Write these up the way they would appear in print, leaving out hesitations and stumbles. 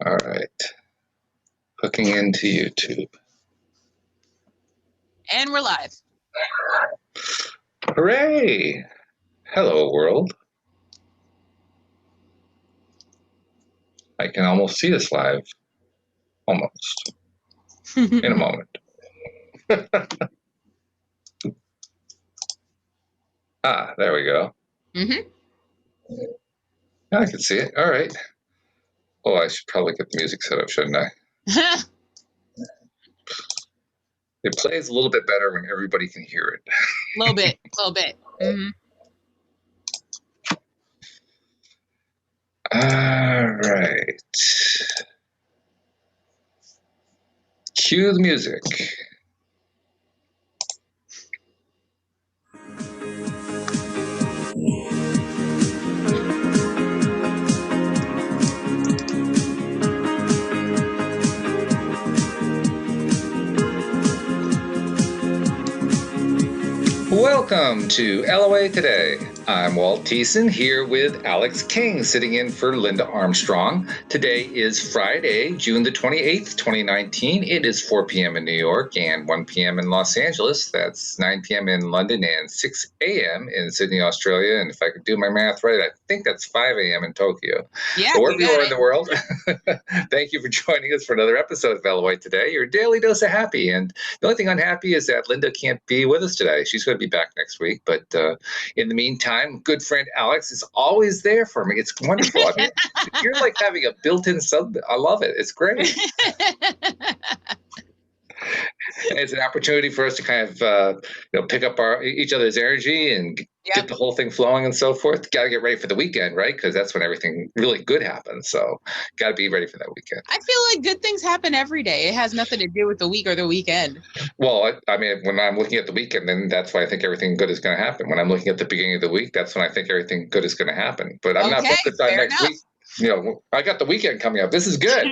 All right. Hooking into YouTube. And we're live. Hooray! Hello, world. I can almost see us live. Almost. In a moment. There we go. Mm-hmm. I can see it. All right. Oh, I should probably get the music set up, shouldn't I? It plays a little bit better when everybody can hear it. A little bit. Mm-hmm. All right. Cue the music. Welcome to LOA Today. I'm Walt Thiessen here with Alyx King sitting in for Linda Armstrong. Today is Friday, June the 28th, 2019. It is 4 p.m. in New York and 1 p.m. in Los Angeles. That's 9 p.m. in London and 6 a.m. in Sydney, Australia. And if I could do my math right, I think that's 5 a.m. in Tokyo. Yeah, but wherever you are in the world, thank you for joining us for another episode of LOA Today, your daily dose of happy. And the only thing unhappy is that Linda can't be with us today. She's going to be back next week. But in the meantime, good friend Alyx is always there for me. It's wonderful. I mean, you're like having a built-in sub. I love it. It's great. It's an opportunity for us to kind of pick up each other's energy and get the whole thing flowing and so forth. Got to get ready for the weekend, right? Because that's when everything really good happens. So got to be ready for that weekend. I feel like good things happen every day. It has nothing to do with the week or the weekend. Well, I mean, when I'm looking at the weekend, then that's why I think everything good is going to happen. When I'm looking at the beginning of the week, that's when I think everything good is going to happen. But I'm not focused on next week. I got the weekend coming up. This is good.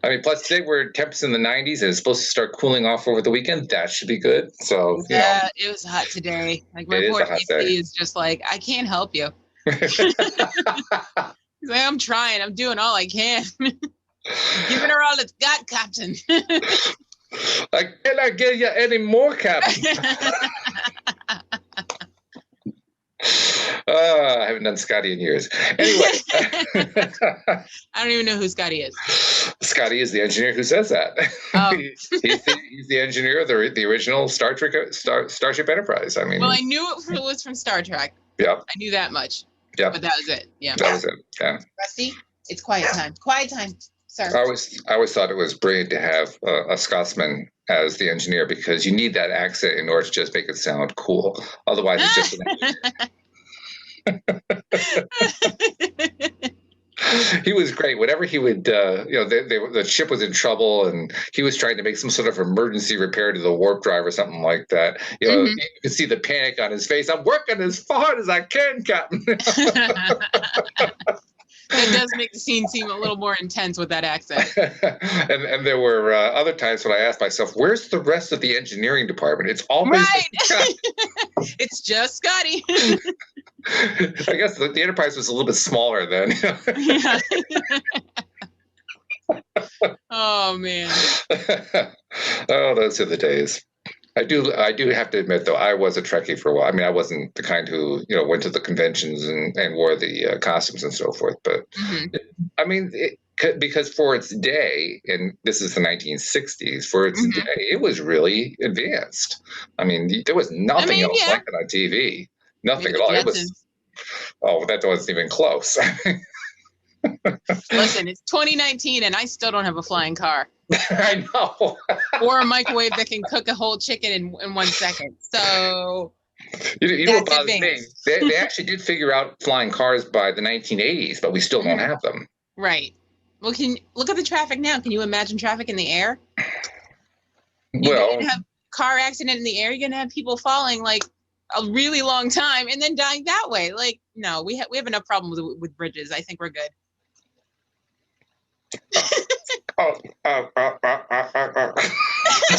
I mean, plus today we're temps in the 90s and it's supposed to start cooling off over the weekend. That should be good. So it was hot today. Like my poor AC is just like, I can't help you. He's like, I'm trying. I'm doing all I can. Giving her all it's got, Captain. I cannot give you any more, Captain. I haven't done Scotty in years. Anyway. I don't even know who Scotty is. Scotty is the engineer who says that. Oh. he's the engineer of the original Starship Enterprise. I mean, well, I knew it was from Star Trek. Yeah. I knew that much. Yeah. But that was it. Yeah. That was it. Yeah. Rusty, it's quiet time. Quiet time, sir. I always thought it was brilliant to have a Scotsman as the engineer because you need that accent in order to just make it sound cool. Otherwise, it's just he was great. Whenever he would, the ship was in trouble and he was trying to make some sort of emergency repair to the warp drive or something like that. You could see the panic on his face. I'm working as hard as I can, Captain. It does make the scene seem a little more intense with that accent. and there were other times when I asked myself, where's the rest of the engineering department? It's always right. It's just Scotty. I guess the Enterprise was a little bit smaller then. Yeah. Oh, man. Oh, those are the days. I do have to admit, though, I was a Trekkie for a while. I mean, I wasn't the kind who, went to the conventions and wore the costumes and so forth. But, I mean, because for its day, and this is the 1960s, for its day, it was really advanced. I mean, there was nothing else like it on TV. Nothing at all. It was, that wasn't even close. Listen, it's 2019 and I still don't have a flying car. I know. Or a microwave that can cook a whole chicken in 1 second. So you know what bothers me? They actually did figure out flying cars by the 1980s, but we still don't have them. Right. Well, look at the traffic now. Can you imagine traffic in the air? You're going to have car accident in the air. You're going to have people falling like a really long time and then dying that way. Like, no, we have enough problems with bridges. I think we're good.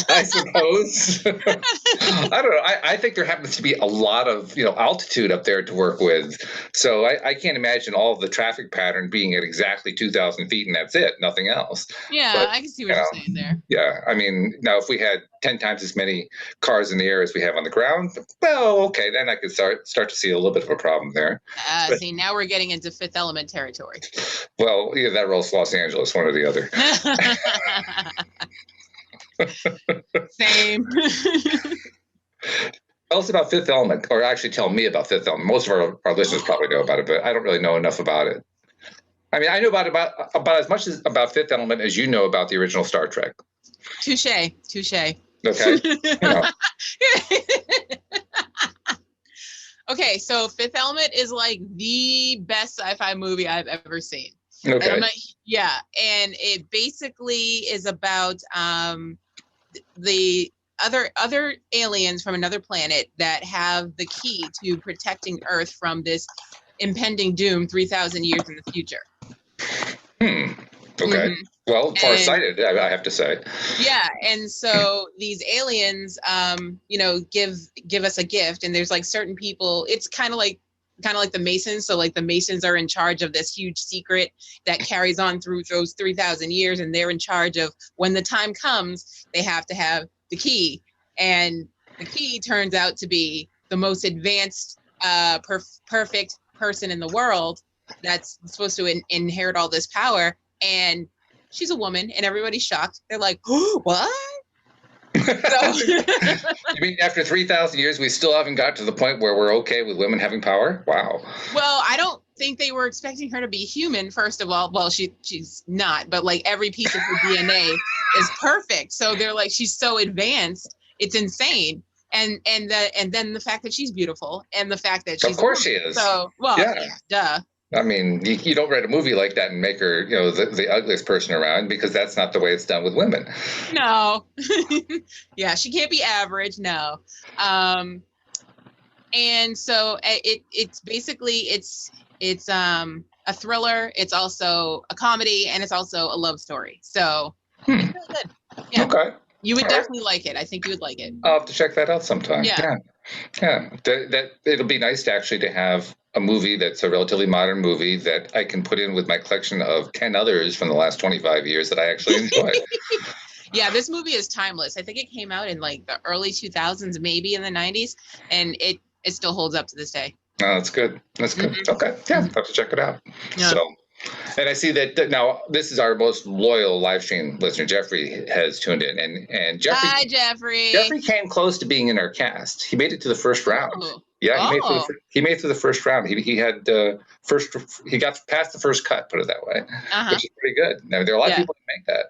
I suppose. I don't know. I think there happens to be a lot of altitude up there to work with, so I can't imagine all of the traffic pattern being at exactly 2,000 feet and that's it, nothing else. Yeah, But I can see what you're saying there. yeah, I mean, now if we had 10 times as many cars in the air as we have on the ground, well, okay, then I could start to see a little bit of a problem there. But, See, now we're getting into Fifth Element territory. well, either that or else Los Angeles, one or the other. Same. Tell us about Fifth Element, or actually tell me about Fifth Element. Most of our listeners probably know about it, but I don't really know enough about it. I mean, I know about as much about Fifth Element as you know about the original Star Trek. Touche. Okay. Okay, so Fifth Element is like the best sci-fi movie I've ever seen. Okay. And and it basically is about the other aliens from another planet that have the key to protecting Earth from this impending doom 3,000 years in the future. Okay. Mm-hmm. Well, far-sighted, I have to say. Yeah, and so these aliens, give us a gift, and there's like certain people. It's kind of like the Masons. So like the Masons are in charge of this huge secret that carries on through those 3,000 years, and they're in charge of when the time comes, they have to have the key, and the key turns out to be the most advanced, perfect person in the world that's supposed to inherit all this power, and she's a woman, and everybody's shocked. They're like, oh, what? You mean after 3,000 years, we still haven't got to the point where we're okay with women having power? Wow. Well, I don't think they were expecting her to be human, first of all. Well, she's not, but like every piece of her DNA is perfect. So they're like, she's so advanced, it's insane. And then the fact that she's beautiful, and the fact that she's of course she is. So yeah, duh. I mean, you don't write a movie like that and make her, the ugliest person around, because that's not the way it's done with women. No. Yeah, she can't be average. No. And so it's basically it's a thriller. It's also a comedy, and it's also a love story. So it's really good. Yeah. Okay. You would definitely like it. I think you would like it. I'll have to check that out sometime. Yeah. That it'll be nice to actually to have a movie that's a relatively modern movie that I can put in with my collection of 10 others from the last 25 years that I actually enjoy. Yeah, this movie is timeless. I think it came out in like the early 2000s, maybe in the 90s, and it still holds up to this day. Oh, that's good. That's good. Mm-hmm. Okay. Yeah, I'll have to check it out. Yeah. So, and I see that now this is our most loyal live stream listener. Jeffrey has tuned in, and Jeffrey. Hi, Jeffrey. Jeffrey came close to being in our cast. He made it to the first round. Oh. Yeah, he made it through the first round. He had he got past the first cut, put it that way, which is pretty good. Now, there are a lot of people who make that.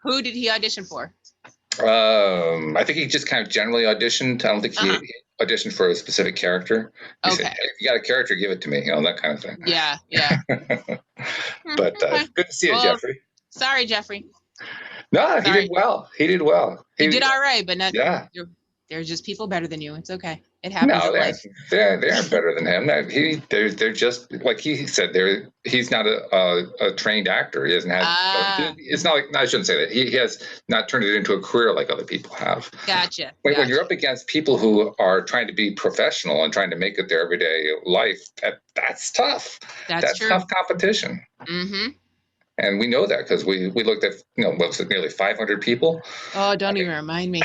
Who did he audition for? I think he just kind of generally auditioned. I don't think he auditioned for a specific character. He said, hey, if you got a character, give it to me, that kind of thing. Yeah. But good to see you, Jeffrey. Sorry, Jeffrey. No, he did well. He did well. He did all right, but not. Yeah. There's just people better than you. It's okay. It happens. No, they aren't better than him. They're just like he said. He's not a trained actor. He hasn't had. It's not like I shouldn't say that. He has not turned it into a career like other people have. Gotcha. When you're up against people who are trying to be professional and trying to make it their everyday life, that's tough. That's true. Tough competition. Mm-hmm. And we know that because we looked at what was it, nearly 500 people. Oh, don't even remind me.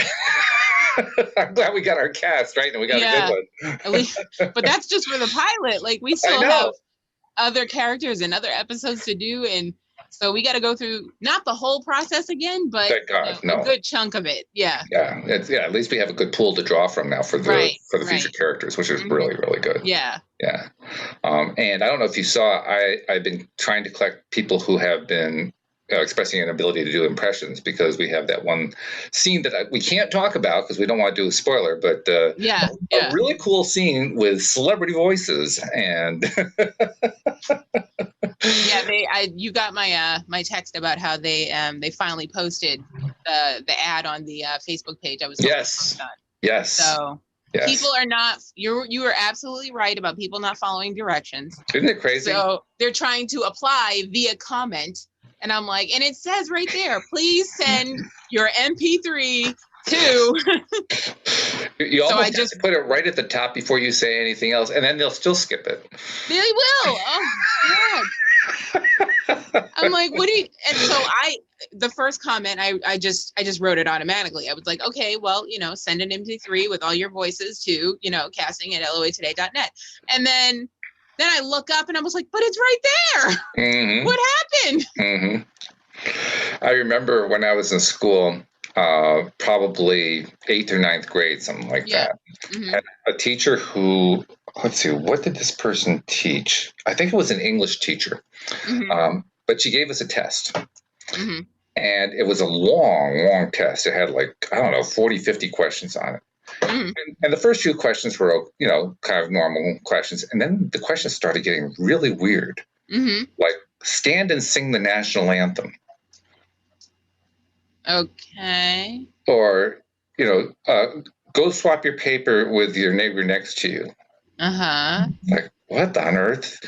I'm glad we got our cast right, and we got a good one. At least, but that's just for the pilot. Like we still have other characters and other episodes to do, and so we got to go through not the whole process again, but thank God, a good chunk of it. Yeah. Yeah. At least we have a good pool to draw from now for the future characters, which is really, really good. Yeah. Yeah. And I don't know if you saw, I've been trying to collect people who have been expressing an ability to do impressions, because we have that one scene that we can't talk about because we don't want to do a spoiler, but a really cool scene with celebrity voices. And you got my text about how they finally posted the ad on the Facebook page. I was yes. So people are not. You were absolutely right about people not following directions. Isn't it crazy? So they're trying to apply via comment. And I'm like, and it says right there, please send your MP3 to. You almost have to put it right at the top before you say anything else, and then they'll still skip it. They will. Oh God. I'm like, what do you? And so the first comment, I just wrote it automatically. I was like, okay, well, send an MP3 with all your voices to, casting@loatoday.net. And then I look up and I was like, but it's right there. Mm-hmm. What happened? Mm-hmm. I remember when I was in school, probably 8th or 9th grade, something like that. Mm-hmm. Had a teacher who, let's see, what did this person teach? I think it was an English teacher. Mm-hmm. But she gave us a test. Mm-hmm. And it was a long, long test. It had 40, 50 questions on it. Mm-hmm. And the first few questions were, kind of normal questions. And then the questions started getting really weird. Mm-hmm. Like, stand and sing the national anthem. Okay. Or, go swap your paper with your neighbor next to you. Uh-huh. Like, what on earth?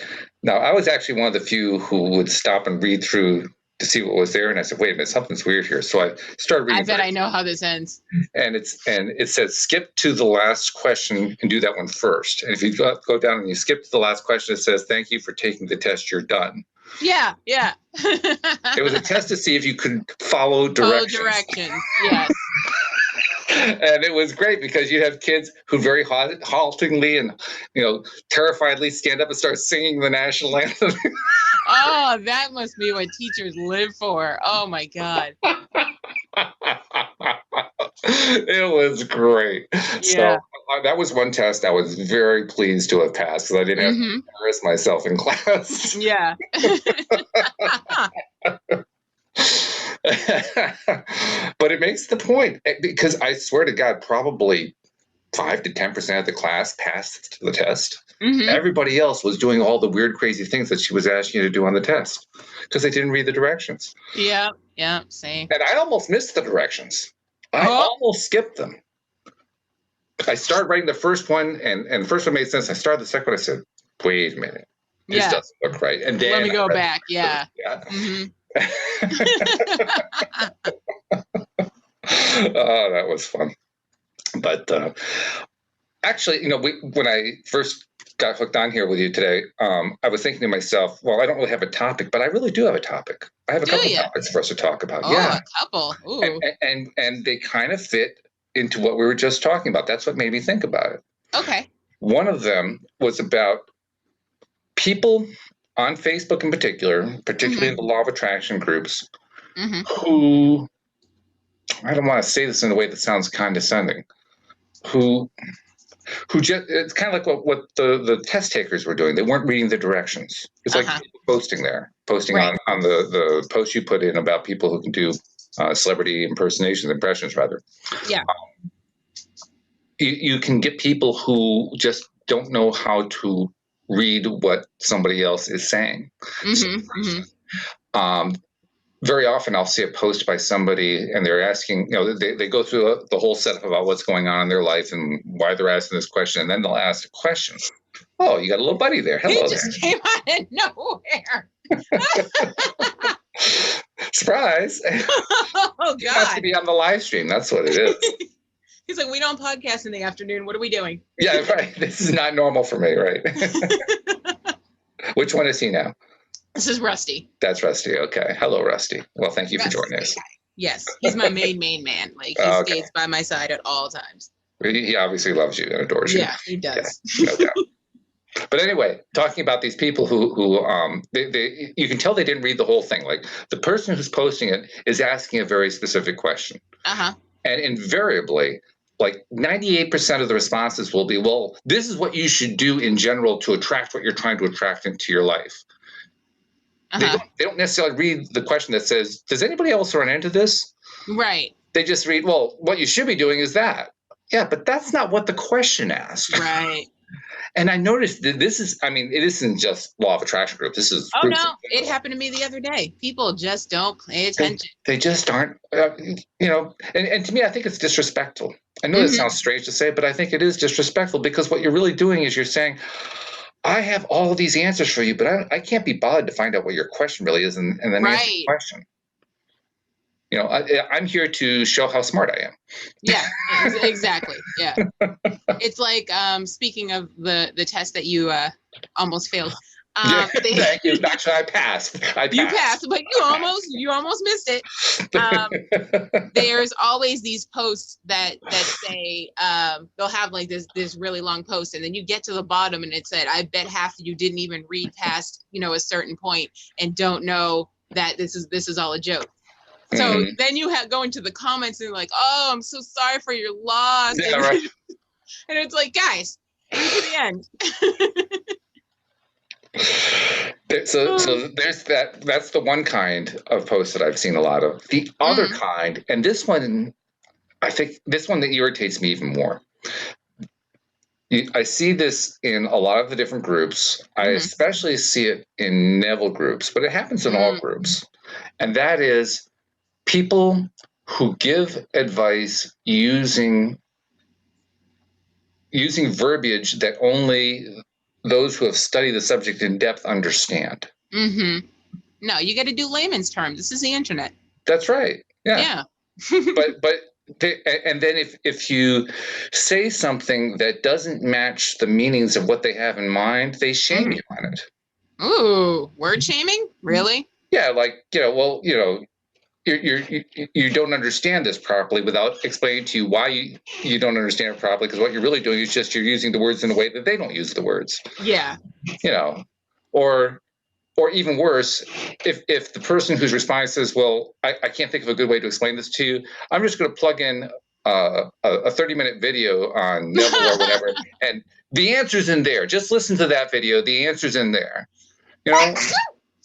Now, I was actually one of the few who would stop and read through to see what was there. And I said, wait a minute, something's weird here. So I started reading. I bet I know how this ends. And it says, skip to the last question and do that one first. And if you go down and you skip to the last question, it says, thank you for taking the test. You're done. Yeah. It was a test to see if you could follow directions. Yes. And it was great because you have kids who very haltingly and, terrifiedly stand up and start singing the national anthem. Oh, that must be what teachers live for. Oh, my God. It was great. Yeah. So that was one test I was very pleased to have passed because I didn't have to embarrass myself in class. Yeah. But it makes the point because I swear to God, probably 5 to 10% of the class passed the test. Mm-hmm. Everybody else was doing all the weird, crazy things that she was asking you to do on the test because they didn't read the directions. Yeah, same. And I almost missed the directions. I almost skipped them. I started writing the first one, and the first one made sense. I started the second one. I said, wait a minute. This doesn't look right. And then let me go back. Yeah. Mm-hmm. Oh, that was fun. But actually, when I first got hooked on here with you today, I was thinking to myself, well, I don't really have a topic, but I really do have a topic. I have a couple topics for us to talk about. Oh, a couple. Ooh. And they kind of fit into what we were just talking about. That's what made me think about it. Okay. One of them was about people on Facebook in particularly in the law of attraction groups, who, I don't want to say this in a way that sounds condescending, who just, it's kind of like what the test takers were doing. They weren't reading the directions. It's like posting right. on the post you put in about people who can do celebrity impressions rather. Yeah. You can get people who just don't know how to read what somebody else is saying. Very often I'll see a post by somebody and they're asking, they go through the whole setup about what's going on in their life and why they're asking this question. And then they'll ask a question. Oh, you got a little buddy there. Hello he just came out of nowhere. Surprise. Oh, God. He has to be on the live stream. That's what it is. He's like, we don't podcast in the afternoon. What are we doing? Yeah, right. This is not normal for me, right? Which one is he now? This is Rusty. That's Rusty. Okay. Hello, Rusty. Well, thank you for joining us. Yes. He's my main man. Like, he stays by my side at all times. He obviously loves you and adores you. Yeah, he does. Yeah, no doubt. But anyway, talking about these people who you can tell they didn't read the whole thing. Like, the person who's posting it is asking a very specific question. And invariably, like 98% of the responses will be, well, this is what you should do in general to attract what you're trying to attract into your life. They don't necessarily read the question that says, does anybody else run into this? Right. They just read, well, what you should be doing is that. Yeah, but that's not what the question asked. Right. And I noticed that this is, it isn't just law of attraction group. This is. Oh, no. It happened to me the other day. People just don't pay attention. They just aren't, and to me, I think it's disrespectful. I know that sounds strange to say, but I think it is disrespectful because what you're really doing is you're saying, I have all of these answers for you, but I can't be bothered to find out what your question really is and then answer the question. You know, I'm here to show how smart I am. Yeah, exactly. Yeah. It's like, speaking of the test that you almost failed. Thank you. Actually, I passed. You passed, but you almost missed it. There's always these posts that say, they'll have like this really long post, and then you get to the bottom and it said, I bet half of you didn't even read past, a certain point and don't know that this is all a joke. So then you go into the comments and like, oh, I'm so sorry for your loss. Yeah, right. And it's like, guys, read to the end. So there's that. That's the one kind of post that I've seen a lot of. The other kind, and this one, I think this one that irritates me even more. I see this in a lot of the different groups. I especially see it in Neville groups, but it happens in all groups. And that is people who give advice using verbiage that only those who have studied the subject in depth understand. No, you got to do layman's terms. This is the internet. That's right. Yeah. And then if you say something that doesn't match the meanings of what they have in mind, they shame you on it. Ooh, word shaming? Really? Yeah, like, you don't understand this properly without explaining to you why you don't understand it properly, because what you're really doing is just you're using the words in a way that they don't use the words. Yeah. Or even worse, if the person who's responding says, well, I can't think of a good way to explain this to you, I'm just going to plug in a 30-minute video on Neville or whatever, and the answer's in there. Just listen to that video. The answer's in there.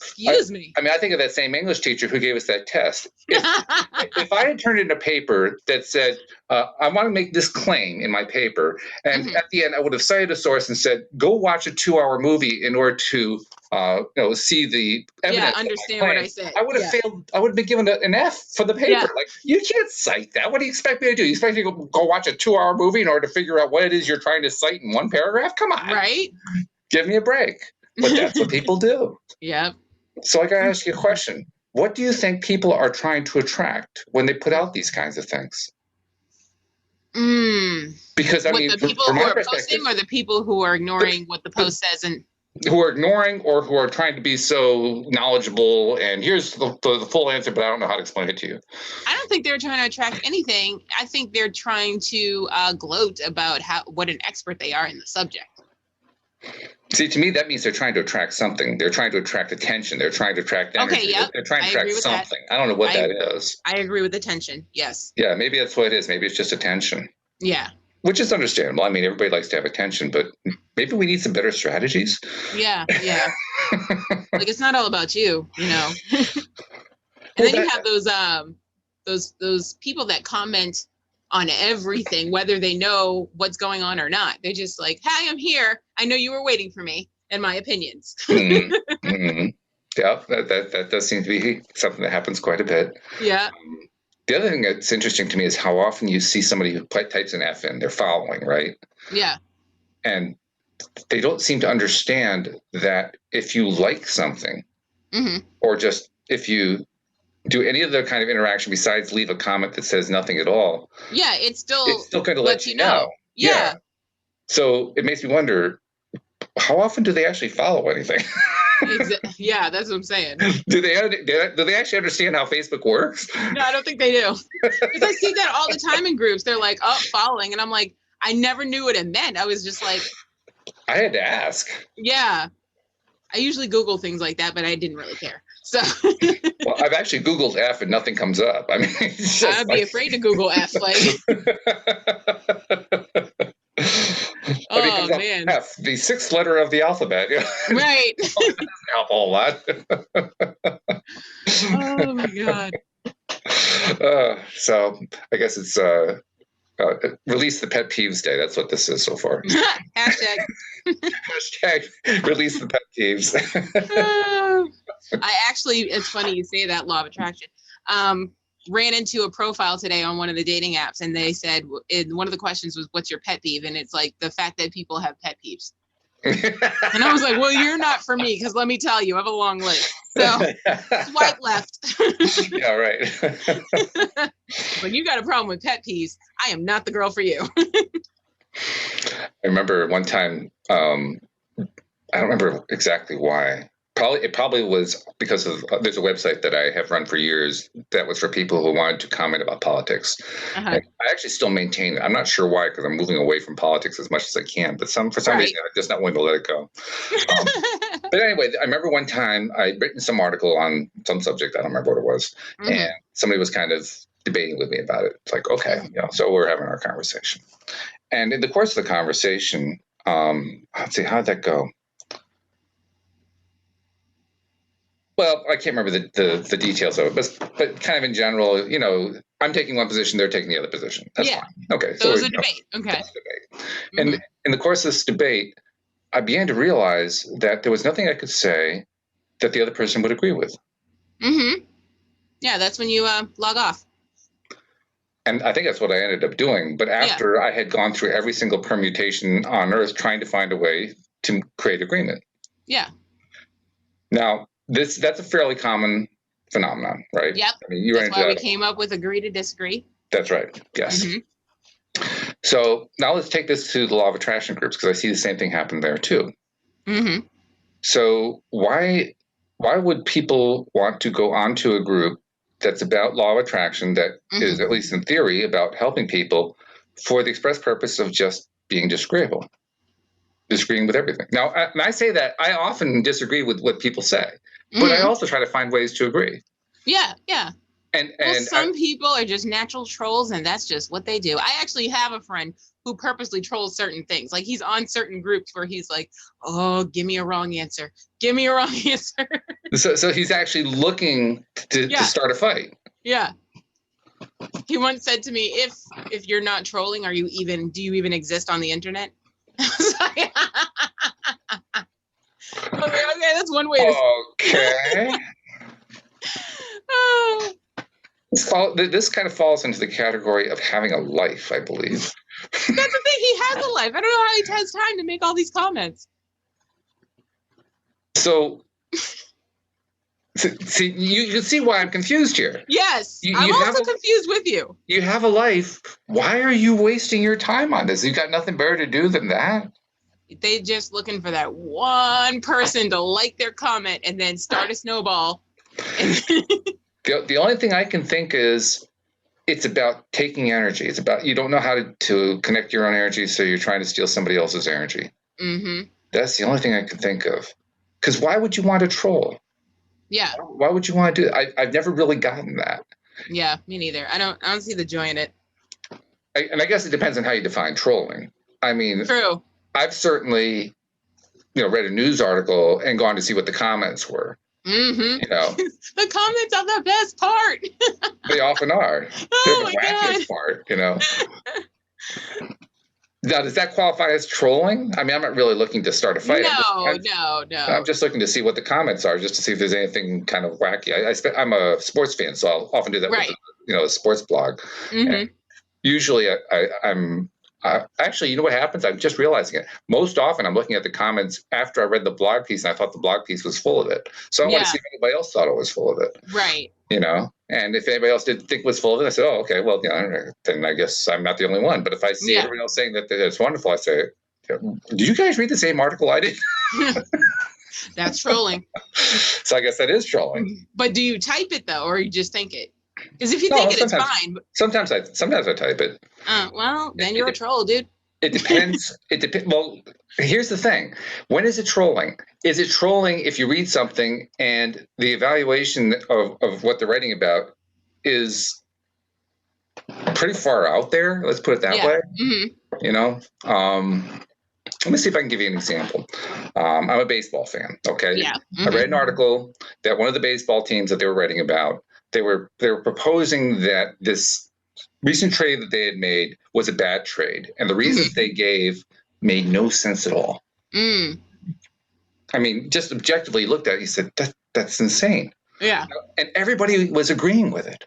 Excuse me. I mean, I think of that same English teacher who gave us that test. If I had turned in a paper that said, I want to make this claim in my paper, and at the end I would have cited a source and said, go watch a 2-hour movie in order to see the evidence. Yeah, understand what I said. I would have failed. I would have been given an F for the paper. Yeah. Like, you can't cite that. What do you expect me to do? You expect me to go watch a 2-hour movie in order to figure out what it is you're trying to cite in one paragraph? Come on. Right. Give me a break. But that's what people do. Yep. So I got to ask you a question. What do you think people are trying to attract when they put out these kinds of things? Because I mean, the people who are posting, or the people who are ignoring what the post says, and who are ignoring or who are trying to be so knowledgeable, and here's the full answer, but I don't know how to explain it to you. I don't think they're trying to attract anything. I think they're trying to gloat about what an expert they are in the subject. See, to me, that means they're trying to attract something. They're trying to attract attention. They're trying to attract energy. Okay, yep. They're trying to attract something. I don't know what that is. I agree with attention. Yes. Yeah, maybe that's what it is. Maybe it's just attention. Yeah. Which is understandable. I mean, everybody likes to have attention, but maybe we need some better strategies. Yeah, yeah. Like, it's not all about you, And then you have those people that comment on everything, whether they know what's going on or not. They're just like, hi, I'm here. I know you were waiting for me and my opinions. Yeah, that does seem to be something that happens quite a bit. Yeah. The other thing that's interesting to me is how often you see somebody who types an F in, they're following, right? Yeah. And they don't seem to understand that if you like something, or just if you do any other kind of interaction besides leave a comment that says nothing at all, it's still going to let you know. Yeah. So it makes me wonder, how often do they actually follow anything? Yeah, that's what I'm saying. Do they actually understand how Facebook works? No, I don't think they do. Because I see that all the time in groups. They're like, oh, following. And I'm like, I never knew what it meant. I was just like, I had to ask. Yeah. I usually Google things like that, but I didn't really care. So well, I've actually Googled F and nothing comes up. I mean, I'd be afraid to Google F. Like, oh man, F, the 6th letter of the alphabet. Right. That doesn't help a whole lot. Oh my god. So I guess it's release the pet peeves day. That's what this is so far. Hashtag release the pet peeves. I actually, it's funny you say that, law of attraction. Ran into a profile today on one of the dating apps, and they said, one of the questions was, what's your pet peeve? And it's like the fact that people have pet peeves. And I was like, well, you're not for me, because let me tell you, I have a long list. So swipe left. Yeah, right. But you got a problem with pet peeves. I am not the girl for you. I remember one time, I don't remember exactly why. It probably was because of there's a website that I have run for years that was for people who wanted to comment about politics. Uh-huh. And I actually still maintain it. I'm not sure why, because I'm moving away from politics as much as I can. But for some reason, I'm just not willing to let it go. But anyway, I remember one time I'd written some article on some subject. I don't remember what it was, and somebody was kind of debating with me about it. It's like, okay, so we're having our conversation, and in the course of the conversation, let's see, how'd that go? Well, I can't remember the details of it, but kind of in general, I'm taking one position, they're taking the other position. That's fine. Okay. So it was a debate. Okay. And in the course of this debate, I began to realize that there was nothing I could say that the other person would agree with. Yeah, that's when you log off. And I think that's what I ended up doing. But after I had gone through every single permutation on Earth trying to find a way to create agreement. Yeah. Now, that's a fairly common phenomenon, right? Yep. I mean, that's why we came up with agree to disagree. That's right. Yes. So now let's take this to the law of attraction groups, because I see the same thing happen there too. So why would people want to go onto a group that's about law of attraction that is, at least in theory, about helping people for the express purpose of just being disagreeable? Disagreeing with everything. Now, and I say that I often disagree with what people say, but I also try to find ways to agree. Yeah, yeah. And some people are just natural trolls, and that's just what they do. I actually have a friend who purposely trolls certain things. Like, he's on certain groups where he's like, oh, give me a wrong answer. Give me a wrong answer. So he's actually looking to start a fight. Yeah. He once said to me, if you're not trolling, do you even exist on the internet? Okay, that's one way to okay. This kind of falls into the category of having a life, I believe. That's the thing. He has a life. I don't know how he has time to make all these comments. So, see, you can see why I'm confused here. Yes, I'm also confused with you. You have a life. Why are you wasting your time on this? You've got nothing better to do than that. They just looking for that one person to like their comment and then start a snowball. The only thing I can think is it's about taking energy. It's about, you don't know how to connect your own energy, so you're trying to steal somebody else's energy. That's the only thing I can think of. Because why would you want to troll? Yeah. Why would you want to do it? I've never really gotten that. Yeah, me neither. I don't see the joy in it. And I guess it depends on how you define trolling. I mean, true. I've certainly, read a news article and gone to see what the comments were. The comments are the best part. They often are. Oh, they're the wackiest part, Now, does that qualify as trolling? I mean, I'm not really looking to start a fight. No. I'm just looking to see what the comments are, just to see if there's anything kind of wacky. I'm a sports fan, so I'll often do that with a sports blog. And usually I'm actually, you know what happens? I'm just realizing it. Most often I'm looking at the comments after I read the blog piece and I thought the blog piece was full of it. So I want to see if anybody else thought it was full of it. Right. And if anybody else didn't think it was full of it, I said, oh, okay, well, then I guess I'm not the only one. But if I see everybody else saying that it's wonderful, I say, did you guys read the same article I did? That's trolling. So I guess that is trolling. But do you type it, though, or you just think it? Because if you think it's fine. Sometimes I type it. Well, then you're a troll, dude. It depends. Well, here's the thing. When is it trolling? Is it trolling if you read something and the evaluation of what they're writing about is pretty far out there? Let's put it that way. Let me see if I can give you an example. I'm a baseball fan. Okay. Yeah. I read an article that one of the baseball teams that they were writing about, they were proposing that this recent trade that they had made was a bad trade, and the reasons they gave made no sense at all. I mean, just objectively looked at it, you said that's insane. Yeah. And everybody was agreeing with it.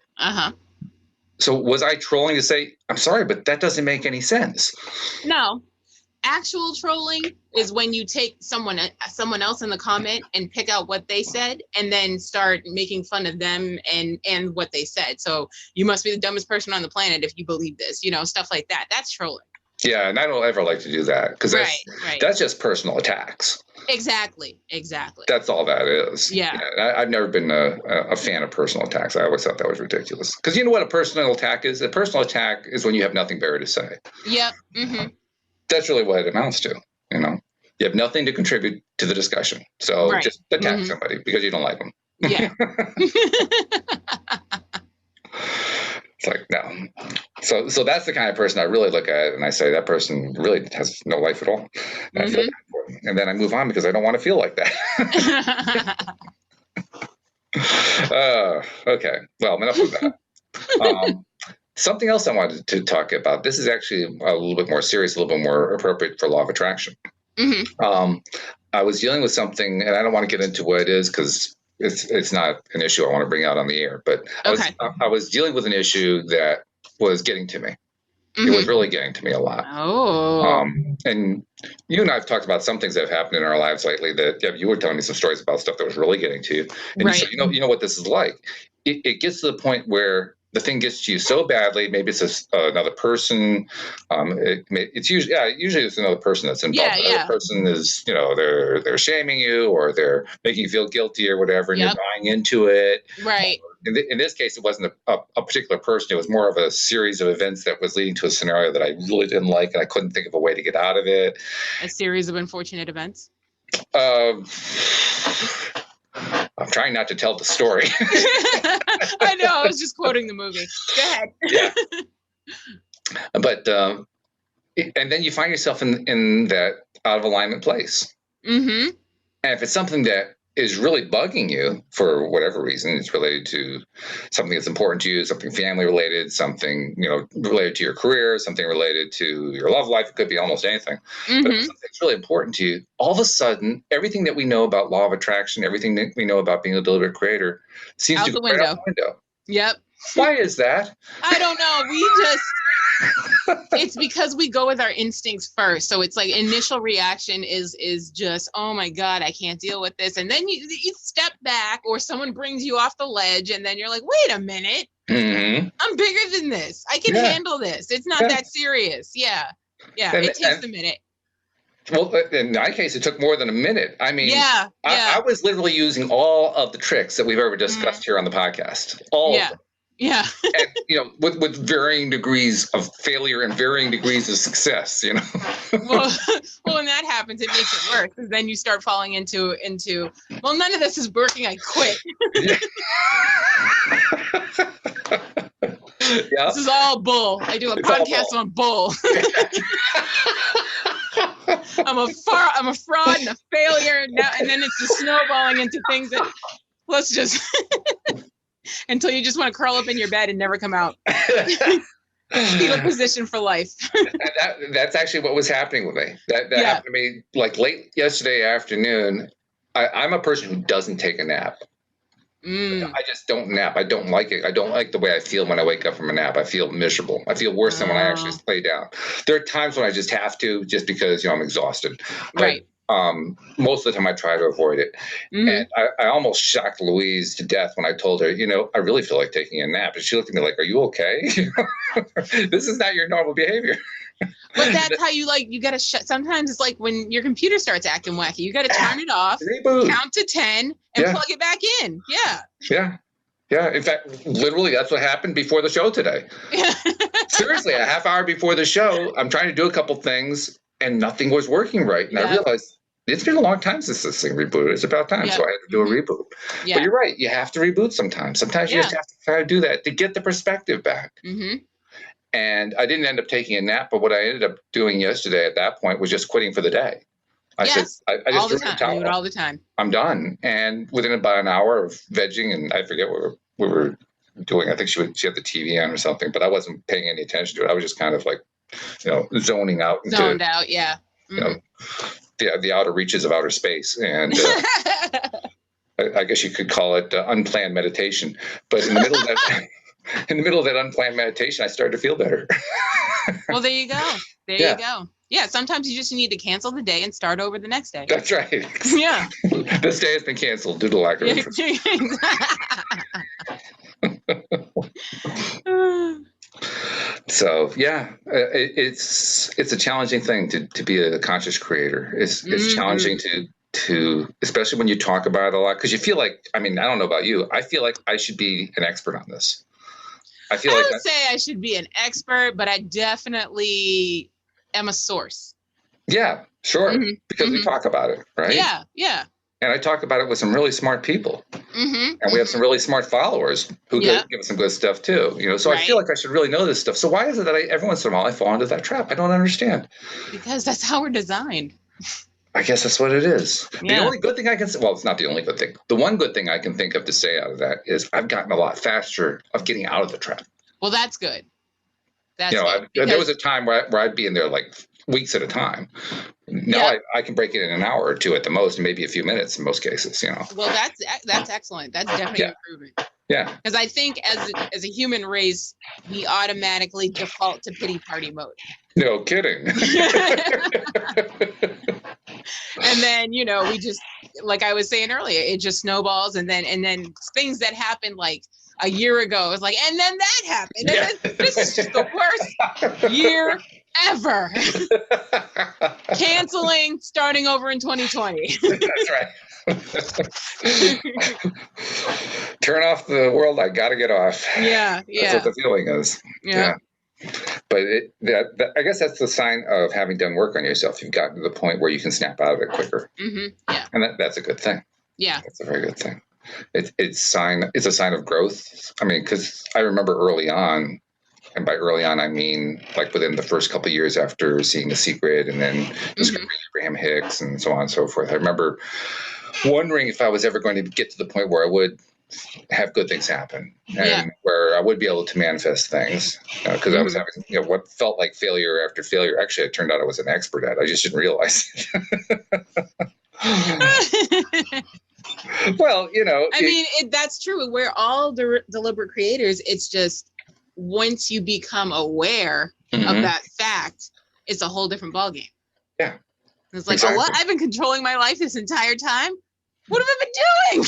So was I trolling to say, I'm sorry, but that doesn't make any sense? No. Actual trolling is when you take someone else in the comment and pick out what they said and then start making fun of them and what they said. So you must be the dumbest person on the planet if you believe this, stuff like that. That's trolling. Yeah, and I don't ever like to do that because that's just personal attacks. Exactly. That's all that is. Yeah. I've never been a fan of personal attacks. I always thought that was ridiculous. Because you know what a personal attack is? A personal attack is when you have nothing better to say. Yep. Mm-hmm. That's really what it amounts to. You have nothing to contribute to the discussion. So just attack somebody because you don't like them. Yeah. It's like, no. So that's the kind of person I really look at and I say that person really has no life at all. And I feel bad for them. And then I move on because I don't want to feel like that. Okay. Well, enough of that. Something else I wanted to talk about. This is actually a little bit more serious, a little bit more appropriate for law of attraction. Mm-hmm. I was dealing with something, and I don't want to get into what it is because it's not an issue I want to bring out on the air. But I was dealing with an issue that was getting to me. Mm-hmm. It was really getting to me a lot. Oh. And you and I have talked about some things that have happened in our lives lately that you were telling me some stories about stuff that was really getting to you. And so you know what this is like. It gets to the point where the thing gets to you so badly. Maybe it's another person. It's usually it's another person that's involved. The other person is, they're shaming you or they're making you feel guilty or whatever, and you're buying into it. Right. In this case, it wasn't a particular person. It was more of a series of events that was leading to a scenario that I really didn't like, and I couldn't think of a way to get out of it. A series of unfortunate events. I'm trying not to tell the story. I know. I was just quoting the movie. Go ahead. Yeah. But and then you find yourself in that out of alignment place. Mm-hmm. And if it's something that is really bugging you for whatever reason, it's related to something that's important to you, something family related, something related to your career, something related to your love life. It could be almost anything. Mm-hmm. But if something's really important to you, all of a sudden, everything that we know about law of attraction, everything that we know about being a deliberate creator, seems out to the go window. right out the window. Yep. Why is that? I don't know. It's because we go with our instincts first. So it's like initial reaction is just, oh my God, I can't deal with this. And then you step back or someone brings you off the ledge and then you're like, wait a minute. Mm-hmm. I'm bigger than this. I can handle this. It's not that serious. Yeah. It takes a minute. Well, in my case, it took more than a minute. I mean, I was literally using all of the tricks that we've ever discussed here on the podcast. All of them. Yeah. And, with varying degrees of failure and varying degrees of success, Well, when that happens, it makes it worse. Because then you start falling into, well, none of this is working. I quit. Yeah. This is all bull. I do a podcast on bull. I'm a fraud and a failure now, and then it's just snowballing into things that let's just until you just want to curl up in your bed and never come out. Fetal position for life. That's actually what was happening with me. That happened to me like late yesterday afternoon. I'm a person who doesn't take a nap. I just don't nap. I don't like it. I don't like the way I feel when I wake up from a nap. I feel miserable. I feel worse than when I actually lay down. There are times when I just have to, just because I'm exhausted. Right. Most of the time I try to avoid it. Mm-hmm. And I almost shocked Louise to death when I told her, I really feel like taking a nap. And she looked at me like, are you okay? This is not your normal behavior. But that's how you got to shut. Sometimes it's like when your computer starts acting wacky, you got to turn it off, reboot, count to 10 and plug it back in. Yeah. In fact, literally that's what happened before the show today. Seriously, a half hour before the show, I'm trying to do a couple things and nothing was working right. And I realized it's been a long time since this thing rebooted. It's about time. So I had to do a reboot. Yeah. But you're right. You have to reboot sometimes. Sometimes you just have to try to do that to get the perspective back. Mm-hmm. And I didn't end up taking a nap, but what I ended up doing yesterday at that point was just quitting for the day. I said, I just threw the towel. I do it all the time. I'm done. And within about an hour of vegging, and I forget what we were doing. I think she had the TV on or something, but I wasn't paying any attention to it. I was just kind of like, zoning out. Zoned out, yeah. Mm-hmm. The outer reaches of outer space. And I guess you could call it unplanned meditation. But in the middle of that... In the middle of that unplanned meditation, I started to feel better. Well, there you go. There you go. Yeah, sometimes you just need to cancel the day and start over the next day. That's right. Yeah. This day has been canceled due to lack of interest. So yeah, it's a challenging thing to be a conscious creator. It's challenging to especially when you talk about it a lot, because you feel like, I mean, I don't know about you, I feel like I should be an expert on this. I would say I should be an expert, but I definitely am a source. Yeah, sure. Because we talk about it, right? Yeah, yeah. And I talk about it with some really smart people. And we have some really smart followers who give us some good stuff too. You know, so I feel like I should really know this stuff. So why is it that every once in a while I fall into that trap? I don't understand. Because that's how we're designed. I guess that's what it is. Yeah. The only good thing I can say, well, it's not the only good thing. The one good thing I can think of to say out of that is I've gotten a lot faster of getting out of the trap. Well, that's good. That's good. There was a time where I'd be in there like weeks at a time. Now I can break it in an hour or two at the most, maybe a few minutes in most cases, you know. Well, that's excellent. That's definitely an improvement. Yeah. Because I think as a human race, we automatically default to pity party mode. No kidding. And then, you know, we just, like I was saying earlier, it just snowballs, and then things that happened like a year ago, it's like, and then that happened. And then, this is just the worst year ever. Canceling, starting over in 2020. That's right. Turn off the world. I got to get off. Yeah, That's what the feeling is. Yeah. But I guess that's the sign of having done work on yourself. You've gotten to the point where you can snap out of it quicker. Yeah. And that's a good thing. Yeah. That's a very good thing. It's a sign of growth. I mean, because I remember early on, and by early on, I mean like within the first couple of years after seeing The Secret and then discovering Abraham Hicks and so on and so forth. I remember wondering if I was ever going to get to the point where I would have good things happen and where I would be able to manifest things, because I was having what felt like failure after failure. Actually, it turned out I was an expert at it. I just didn't realize it. Well, you know, I mean, that's true. We're all deliberate creators. It's just once you become aware of that fact, it's a whole different ballgame. Yeah. It's like, oh, what? I've been controlling my life this entire time. What have I been doing?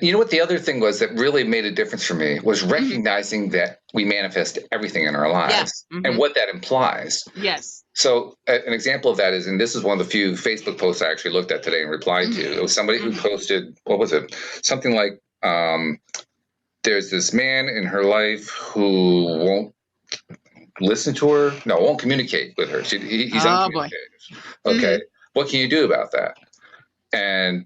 You know what the other thing was that really made a difference for me was recognizing that we manifest everything in our lives and what that implies. Yes. So an example of that is, and this is one of the few Facebook posts I actually looked at today and replied to. It was somebody who posted, what was it? Something like, there's this man in her life who won't listen to her. No, won't communicate with her. He's uncommunicative. Okay. What can you do about that? And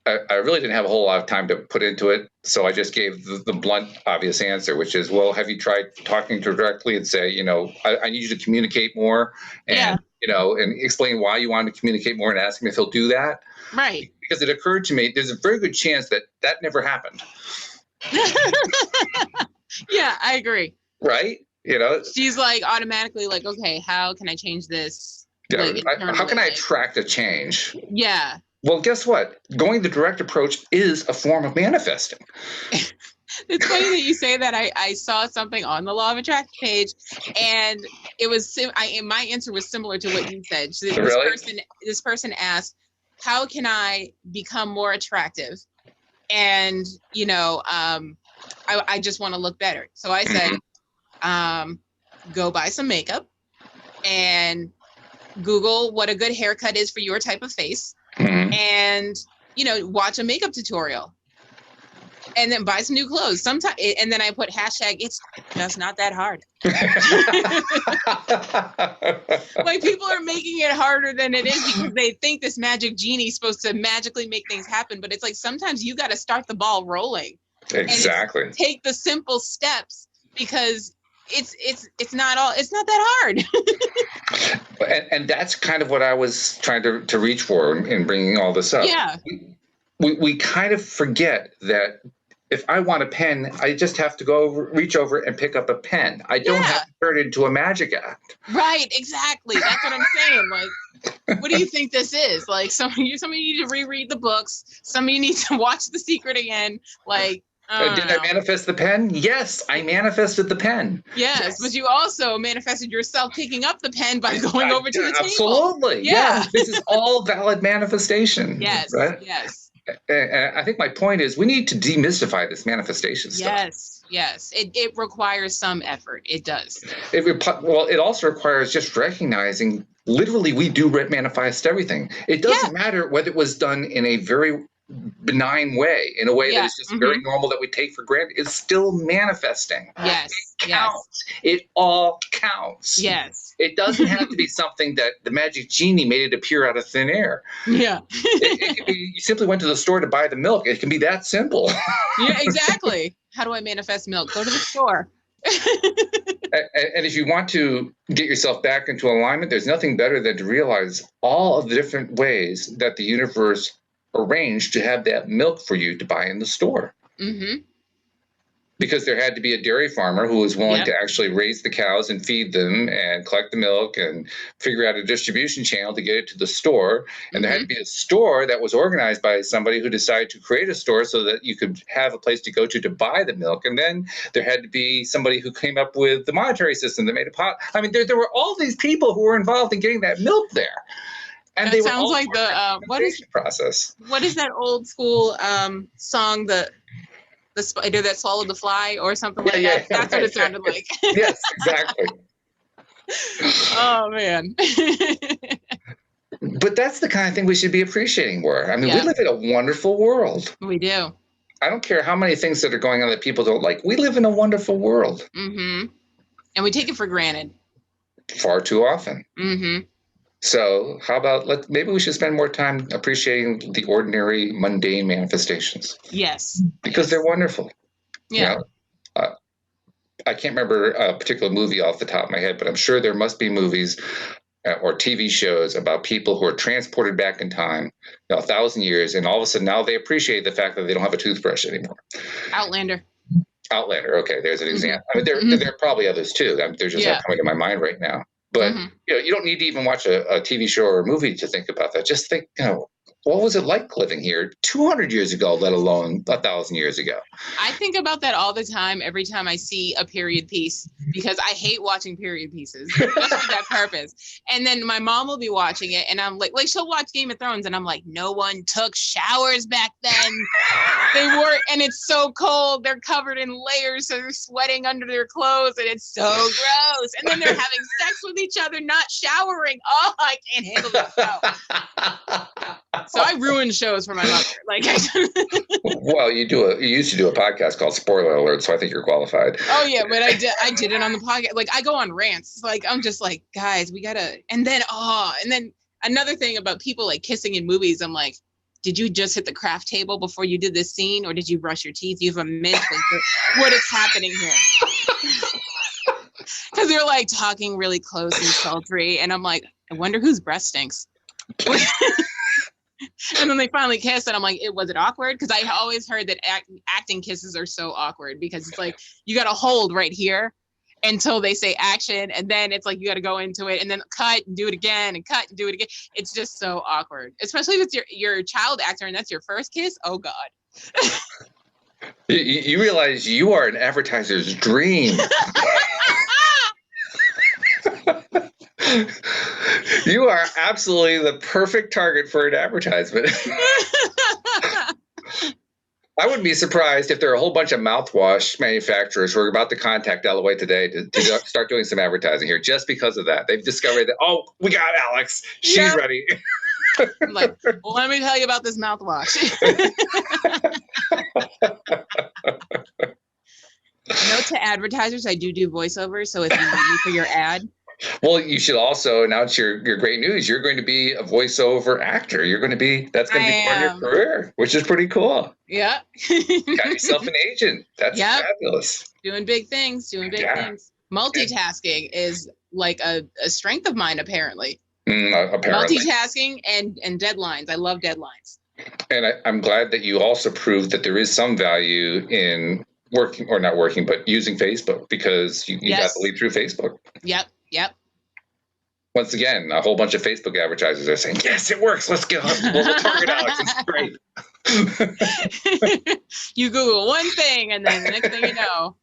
I really didn't have a whole lot of time to put into it, so I just gave the blunt, obvious answer, which is, well, have you tried talking to her directly and say, you know, I need you to communicate more, and you know, and explain why you want to communicate more, and ask him if he'll do that. Right. Because it occurred to me, there's a very good chance that never happened. Yeah, I agree. Right? You know, she's like automatically like, okay, how can I change this? Yeah, like, how can I attract a change? Yeah. Well, guess what? Going the direct approach is a form of manifesting. It's funny that you say that. I saw something on the Law of Attraction page, and it was my answer was similar to what you said. So this person asked, how can I become more attractive? And, you know, I just want to look better. So I said, go buy some makeup and Google what a good haircut is for your type of face. And, you know, watch a makeup tutorial and then buy some new clothes. Sometimes, and then I put hashtag, it's just not that hard. Like, people are making it harder than it is because they think this magic genie is supposed to magically make things happen. But it's like, sometimes you got to start the ball rolling. Exactly. And take the simple steps, because it's not that hard. And that's kind of what I was trying to reach for in bringing all this up. Yeah. We kind of forget that if I want a pen, I just have to reach over and pick up a pen. I don't have to turn it into a magic act. Right, exactly. That's what I'm saying. Like, what do you think this is? Like, some of you need to reread the books. Some of you need to watch The Secret again. Like, Did I manifest the pen? Yes, I manifested the pen. Yes, but you also manifested yourself picking up the pen by going over to the table. Absolutely. Yeah. This is all valid manifestation. Yes. Right? Yes. And I think my point is we need to demystify this manifestation stuff. Yes. Yes. It requires some effort. It does. It also requires just recognizing literally we do manifest everything. It doesn't matter whether it was done in a very benign way, in a way that is just very normal that we take for granted. It's still manifesting. Yes. It counts. It all counts. Yes. It doesn't have to be something that the magic genie made it appear out of thin air. Yeah. It can be, you simply went to the store to buy the milk. It can be that simple. Yeah, exactly. How do I manifest milk? Go to the store. And if you want to get yourself back into alignment, there's nothing better than to realize all of the different ways that the universe arranged to have that milk for you to buy in the store. Mm-hmm. Because there had to be a dairy farmer who was willing to actually raise the cows and feed them and collect the milk and figure out a distribution channel to get it to the store. And there had to be a store that was organized by somebody who decided to create a store so that you could have a place to go to buy the milk. And then there had to be somebody who came up with the monetary system that made a pot. I mean, there were all these people who were involved in getting that milk there. And that they sounds like the what is process? What is that old school song, the spider that swallowed the fly or something like that? That's what it sounded like. Yes, exactly. Oh man. But that's the kind of thing we should be appreciating more. I mean, we live in a wonderful world. We do. I don't care how many things that are going on that people don't like. We live in a wonderful world. Mm-hmm. And we take it for granted. Far too often. Mm-hmm. So how about maybe we should spend more time appreciating the ordinary, mundane manifestations. Yes. Because they're wonderful. Yeah. You know, I can't remember a particular movie off the top of my head, but I'm sure there must be movies or TV shows about people who are transported back in time, 1,000 years, and all of a sudden now they appreciate the fact that they don't have a toothbrush anymore. Outlander. Okay, there's an example. I mean, there are probably others too. They're just not coming to my mind right now. But you don't need to even watch a TV show or a movie to think about that. Just think, what was it like living here 200 years ago, let alone 1,000 years ago? I think about that all the time, every time I see a period piece, because I hate watching period pieces just for that purpose. And then my mom will be watching it, and I'm like she'll watch Game of Thrones, and I'm like, no one took showers back then. And it's so cold. They're covered in layers, so they're sweating under their clothes, and it's so gross. And then they're having sex with each other, not showering. Oh, I can't handle this show. So I ruined shows for my mother. Well, you used to do a podcast called Spoiler Alert, so I think you're qualified. Oh yeah, but I did it on the podcast. I go on rants. I'm just like, guys, we gotta. And then another thing about people kissing in movies, I'm like, did you just hit the craft table before you did this scene, or did you brush your teeth? You have a mint. What is happening here? Because they're talking really close and sultry, and I'm like, I wonder whose breath stinks. And then they finally kiss, and I'm like, was it awkward? Because I always heard that acting kisses are so awkward because it's you got to hold right here until they say action, and then it's you got to go into it and then cut and do it again and cut and do it again. It's just so awkward, especially if it's your child actor and that's your first kiss. Oh God. You realize you are an advertiser's dream. You are absolutely the perfect target for an advertisement. I wouldn't be surprised if there are a whole bunch of mouthwash manufacturers who are about to contact LOA today to start doing some advertising here just because of that. They've discovered that, we got Alyx. She's ready. I'm like, well, let me tell you about this mouthwash. Note to advertisers, I do voiceovers, so if you need me for your ad. Well, you should also announce your great news. You're going to be a voiceover actor. That's going to be part of your career, which is pretty cool. Yeah. Got yourself an agent. That's fabulous. Doing big things. Things. Multitasking is a strength of mine, apparently. Apparently. Multitasking and deadlines. I love deadlines. And I'm glad that you also proved that there is some value in working or not working, but using Facebook because you got the lead through Facebook. Yep. Once again, a whole bunch of Facebook advertisers are saying, yes, it works. Let's go. We'll target Alyx. It's great. You Google one thing, and then the next thing you know.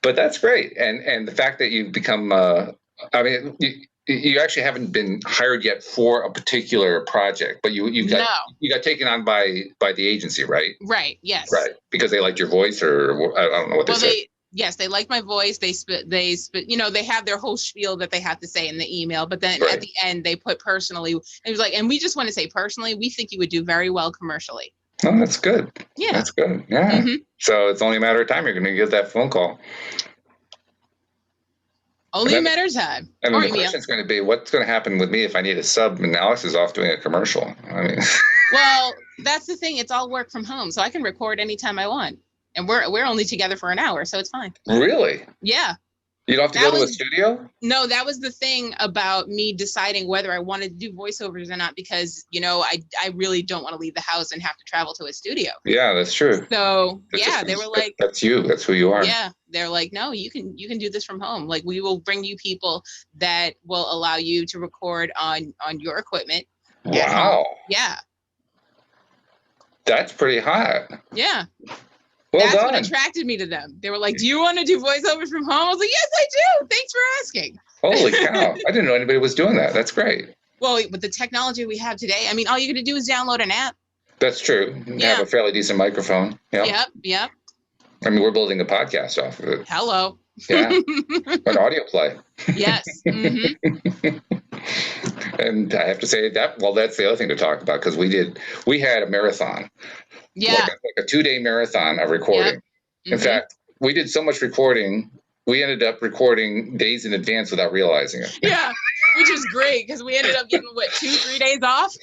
But that's great, and the fact that you've become, I mean, you actually haven't been hired yet for a particular project, but you got taken on by the agency, right? Right. Yes. Right, because they liked your voice, or I don't know what they said. Yes, they like my voice. They have their whole spiel that they have to say in the email, but then at the end they put personally. It was like, and we just want to say personally, we think you would do very well commercially. Oh, that's good. Yeah, that's good. Yeah. Mm-hmm. So it's only a matter of time you're going to get that phone call. Only a matter of time. And then the question's going to be, what's going to happen with me if I need a sub and Alyx is off doing a commercial? I mean, well, that's the thing. It's all work from home, so I can record anytime I want. And we're only together for an hour, so it's fine. Really? Yeah. You don't have to go to a studio? No, that was the thing about me deciding whether I wanted to do voiceovers or not, because, I really don't want to leave the house and have to travel to a studio. Yeah, that's true. So, they were like... That's you. That's who you are. Yeah. They're like, no, you can do this from home. Like, we will bring you people that will allow you to record on your equipment. Wow. Yeah. That's pretty hot. Yeah. Well That's done. what attracted me to them. They were like, do you want to do voiceovers from home? I was like, yes, I do. Thanks for asking. Holy cow. I didn't know anybody was doing that. That's great. Well, with the technology we have today, I mean, all you're going to do is download an app. That's true. You have a fairly decent microphone. Yep. I mean, we're building a podcast off of it. Hello. Yeah. An audio play. Yes. Mm-hmm. And I have to say that's the other thing to talk about, because we had a marathon. Yeah. Like a 2-day marathon of recording. Yep. Mm-hmm. In fact, we did so much recording, we ended up recording days in advance without realizing it. Yeah, which is great, because we ended up getting, 2-3 days off?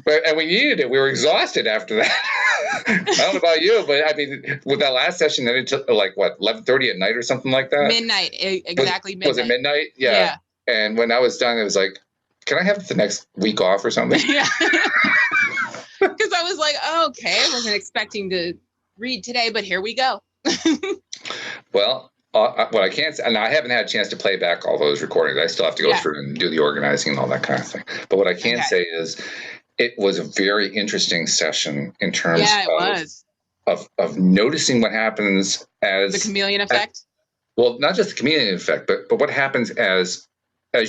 And we needed it. We were exhausted after that. I don't know about you, but I mean, with that last session, then it took 11:30 at night or something like that? Midnight, exactly midnight. Was it midnight? Yeah. And when I was done, it was like, can I have the next week off or something? Yeah. Because I was like, okay, I wasn't expecting to read today, but here we go. Well, what I can't say, and I haven't had a chance to play back all those recordings. I still have to go through and do the organizing and all that kind of thing. But what I can say is it was a very interesting session in terms of noticing what happens as... The chameleon effect? Well, not just the chameleon effect, but what happens as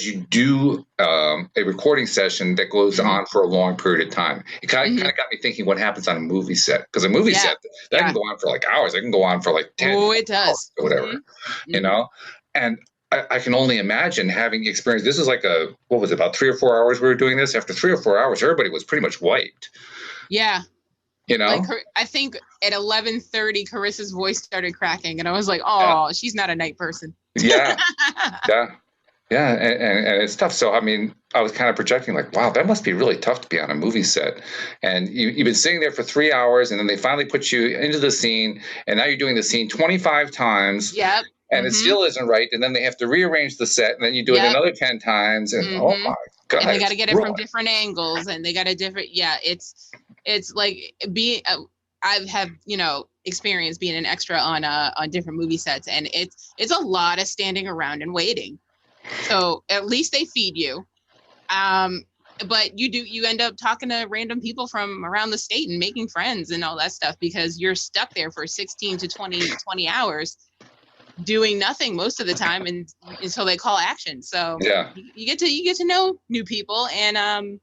you do a recording session that goes on for a long period of time. It kind of got me thinking what happens on a movie set, because a movie set that can go on for hours. It can go on for 10 it does. Or whatever, and I can only imagine having experienced, this is what was it, about 3 or 4 hours we were doing this. After 3 or 4 hours, everybody was pretty much wiped. Yeah. I think at 11:30, Carissa's voice started cracking, and I was like, oh, she's not a night person. Yeah. Yeah, and it's tough. So, I mean, I was kind of projecting wow, that must be really tough to be on a movie set. And you've been sitting there for 3 hours, and then they finally put you into the scene, and now you're doing the scene 25 times. Yep. And it still isn't right. And then they have to rearrange the set, and then you do it another 10 times. And oh my God. And they got to get it from different angles, and they got a different, it's like being, I have, experience being an extra on different movie sets, and it's a lot of standing around and waiting. So at least they feed you. But you end up talking to random people from around the state and making friends and all that stuff, because you're stuck there for 16 to 20 hours doing nothing most of the time, and until they call action. So you get to know new people and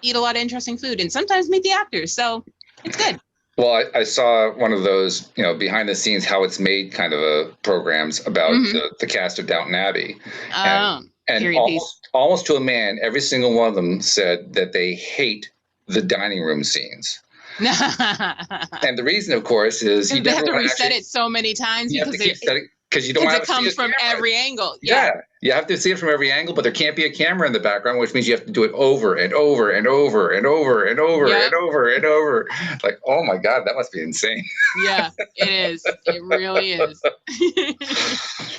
eat a lot of interesting food, and sometimes meet the actors. So it's good. Well, I saw one of those, behind the scenes, how it's made kind of programs about the cast of Downton Abbey. And almost to a man, every single one of them said that they hate the dining room scenes. And the reason, of course, is they have to reset it so many times because you don't have to see it comes from every angle. Yeah, you have to see it from every angle, but there can't be a camera in the background, which means you have to do it over and over and over and over and over and over and over. Like, oh my God, that must be insane. Yeah, it is. It really is.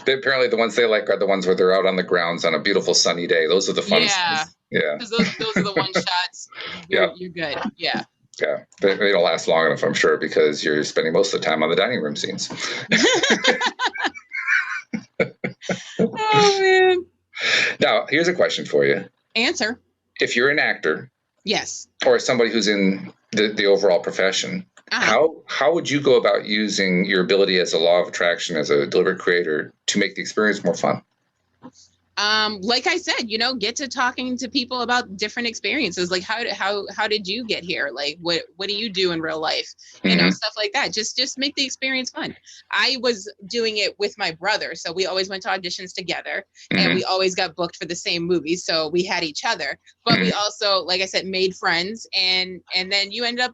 Apparently, the ones they like are the ones where they're out on the grounds on a beautiful sunny day. Those are the fun scenes. Yeah, because those are the one shots. You're good. Yeah. Yeah, they don't last long enough, I'm sure, because you're spending most of the time on the dining room scenes. Oh, man. Now, here's a question for you. Answer. If you're an actor. Yes. Or somebody who's in the overall profession. How would you go about using your ability as a law of attraction as a deliberate creator to make the experience more fun? Like I said, get to talking to people about different experiences. Like how did you get here? Like what do you do in real life? Stuff like that. Just make the experience fun. I was doing it with my brother, so we always went to auditions together, and we always got booked for the same movies, so we had each other. But we also, like I said, made friends, and then you end up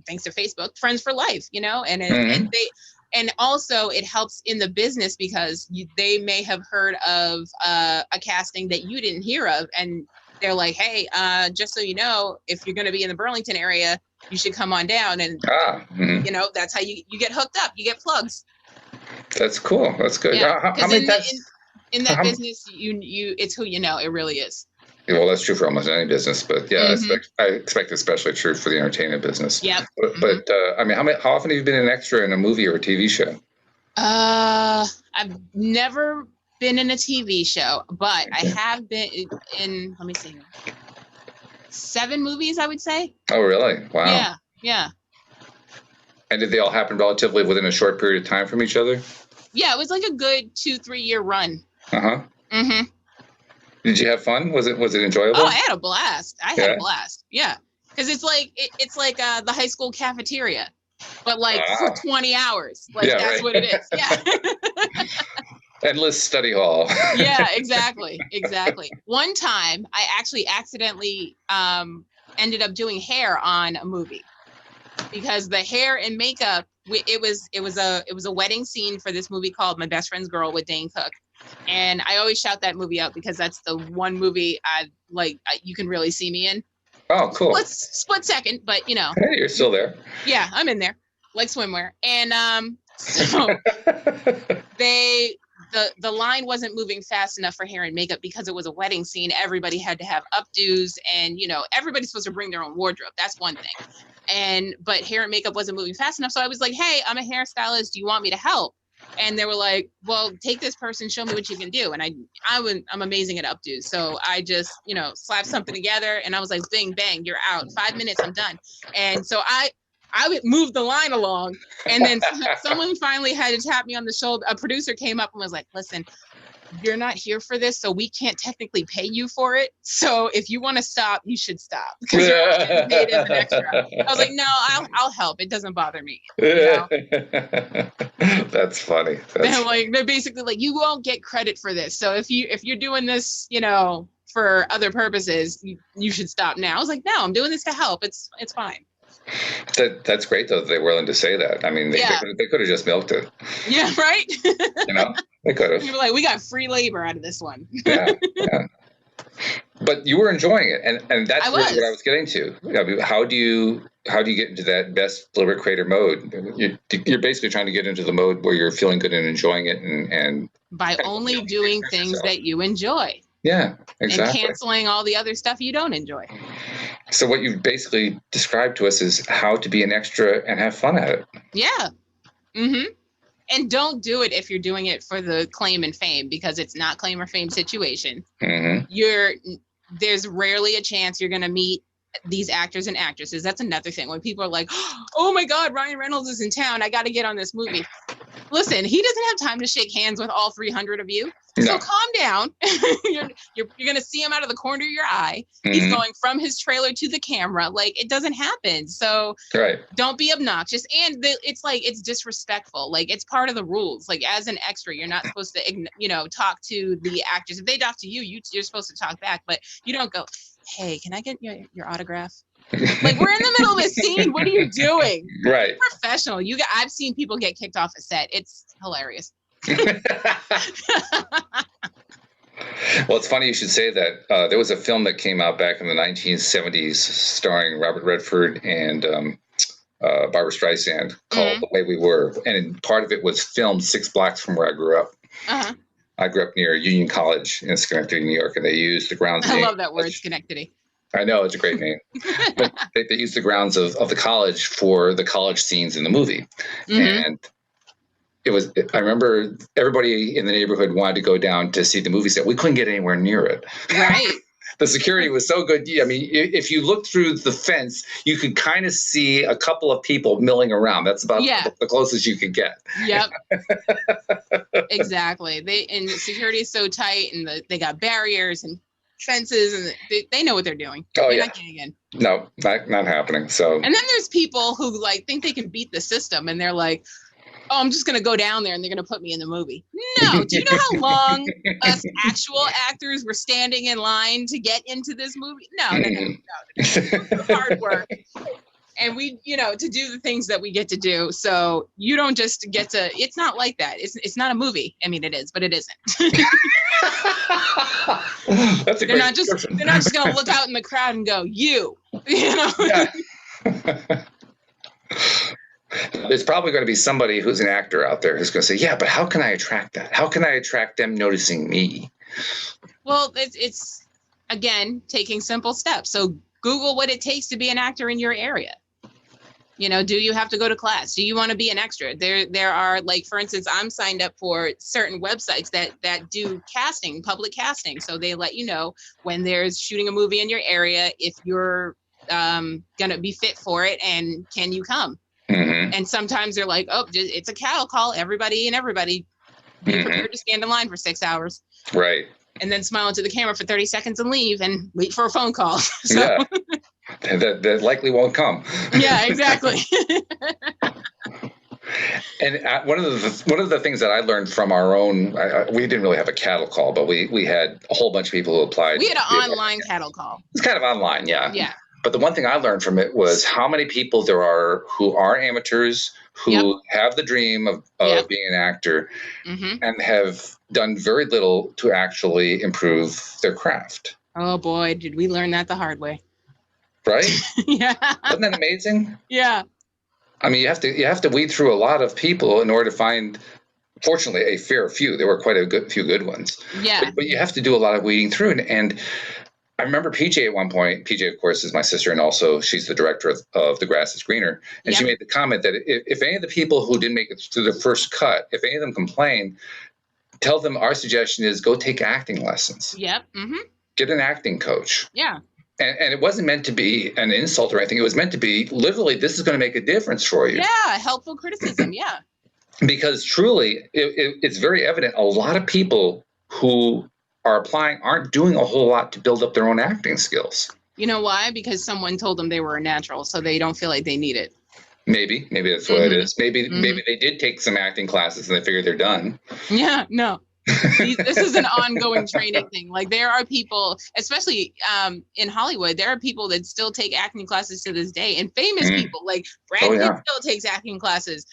thanks to Facebook, friends for life. And also it helps in the business because they may have heard of a casting that you didn't hear of. And they're like, hey, just so you know, if you're going to be in the Burlington area, you should come on down. And, that's how you get hooked up. You get plugs. That's cool. That's good. Yeah. Because in that business, you it's who you know. It really is. Well, that's true for almost any business, but yeah, I expect especially true for the entertainment business. Yeah. But I mean, how often have you been an extra in a movie or a TV show? I've never been in a TV show, but I have been in, let me see, 7 movies, I would say. Oh, really? Wow. Yeah. And did they all happen relatively within a short period of time from each other? Yeah, it was like a good 2-3 year run. Did you have fun? Was it enjoyable? Oh, I had a blast. Had a blast. Yeah, because it's like the high school cafeteria, but like for 20 hours. Like that's what it is. Yeah. Endless study hall. Yeah, exactly. One time, I actually accidentally ended up doing hair on a movie because the hair and makeup. It was a wedding scene for this movie called My Best Friend's Girl with Dane Cook. And I always shout that movie out because that's the one movie you can really see me in. Oh, cool. Split second, but Hey, you're still there. Yeah, I'm in there, like swimwear. And so the line wasn't moving fast enough for hair and makeup because it was a wedding scene. Everybody had to have updos, and everybody's supposed to bring their own wardrobe. That's one thing. But hair and makeup wasn't moving fast enough. So I was like, hey, I'm a hairstylist. Do you want me to help? And they were like, well, take this person, show me what you can do. And I'm amazing at updos. So I just, slapped something together, and I was like, bing, bang, you're out. 5 minutes, I'm done. And so I would move the line along. And then someone finally had to tap me on the shoulder. A producer came up and was like, listen, you're not here for this, so we can't technically pay you for it. So if you want to stop, you should stop because you're not getting paid as an extra. I was like, no, I'll help. It doesn't bother me. That's funny. They're basically like, you won't get credit for this. So if you're doing this, for other purposes, you should stop now. I was like, no, I'm doing this to help. It's fine. That's great though. They're willing to say that. I mean, they could have just milked it. Yeah, right. They could have. You were like, we got free labor out of this one. Yeah. But you were enjoying it, and that's really what I was getting to. I mean, how do you get into that best deliberate creator mode? You're basically trying to get into the mode where you're feeling good and enjoying it, and by only doing things that you enjoy. Yeah, exactly. And canceling all the other stuff you don't enjoy. So what you've basically described to us is how to be an extra and have fun at it. Yeah. And don't do it if you're doing it for the claim and fame, because it's not claim or fame situation. There's rarely a chance you're going to meet these actors and actresses. That's another thing. When people are like, oh my God, Ryan Reynolds is in town, I got to get on this movie. Listen, he doesn't have time to shake hands with all 300 of you. No. So calm down. You're going to see him out of the corner of your eye. He's going from his trailer to the camera. Like, it doesn't happen. So don't be obnoxious. And it's disrespectful. Like, it's part of the rules. Like, as an extra, you're not supposed to, talk to the actors. If they talk to you, you're supposed to talk back. But you don't go, hey, can I get your autograph? Like, we're in the middle of a scene. What are you doing? Right. Be professional. I've seen people get kicked off a set. It's hilarious. Well, it's funny you should say that. There was a film that came out back in the 1970s starring Robert Redford and Barbara Streisand called The Way We Were. And part of it was filmed 6 blocks from where I grew up. I grew up near Union College in Schenectady, New York, and they used the grounds. I love that word, Schenectady. I know, it's a great name. But they used the grounds of the college for the college scenes in the movie. And I remember everybody in the neighborhood wanted to go down to see the movie set. We couldn't get anywhere near it. Right. The security was so good. I mean, if you look through the fence, you could kind of see a couple of people milling around. That's about the closest you could get. Yep. Exactly. And the security is so tight, and they got barriers and fences, and they know what they're doing. Oh, You're yeah. not getting in. No, not happening. So. And then there's people who like think they can beat the system, and they're like, oh, I'm just going to go down there and they're going to put me in the movie. No. Do you know how long us actual actors were standing in line to get into this movie? No. Hard work. And we, to do the things that we get to do. So you don't just get to, it's not like that. It's not a movie. I mean, it is, but it isn't. That's a they're not just going to look out in the crowd and go, you know? Yeah. There's probably going to be somebody who's an actor out there who's going to say, yeah, but how can I attract that? How can I attract them noticing me? Well, it's again, taking simple steps. So Google what it takes to be an actor in your area. Do you have to go to class? Do you want to be an extra? There are, like, for instance, I'm signed up for certain websites that do casting, public casting. So they let you know when there's shooting a movie in your area, if you're going to be fit for it, and can you come? Mm-hmm. And sometimes they're like, oh, it's a cattle call. Everybody be prepared to stand in line for 6 hours. Right. And then smile into the camera for 30 seconds and leave and wait for a phone call. So. Yeah. That likely won't come. Yeah, exactly. And one of the things that I learned from our own, we didn't really have a cattle call, but we had a whole bunch of people who applied. We had an online cattle call. It's kind of online, yeah. Yeah. But the one thing I learned from it was how many people there are who are amateurs, who have the dream of being an actor, and have done very little to actually improve their craft. Oh boy, did we learn that the hard way. Right? Yeah. Wasn't that amazing? Yeah. I mean, you have to weed through a lot of people in order to find, fortunately, a fair few. There were quite a few good ones. Yeah. But you have to do a lot of weeding through. And I remember PJ at one point. PJ, of course, is my sister, and also she's the director of The Grass is Greener. And she made the comment that if any of the people who didn't make it through the first cut, if any of them complain, tell them our suggestion is go take acting lessons. Yep. Mm-hmm. Get an acting coach. Yeah. And it wasn't meant to be an insult or anything. It was meant to be literally, this is going to make a difference for you. Yeah, helpful criticism, yeah. Because truly, it's very evident a lot of people who are applying aren't doing a whole lot to build up their own acting skills. You know why? Because someone told them they were a natural, so they don't feel like they need it. Maybe that's what it is. Maybe they did take some acting classes and they figured they're done. Yeah, no. This is an ongoing training thing. Like, there are people, especially in Hollywood, there are people that still take acting classes to this day, and famous people like Brad Pitt still takes acting classes.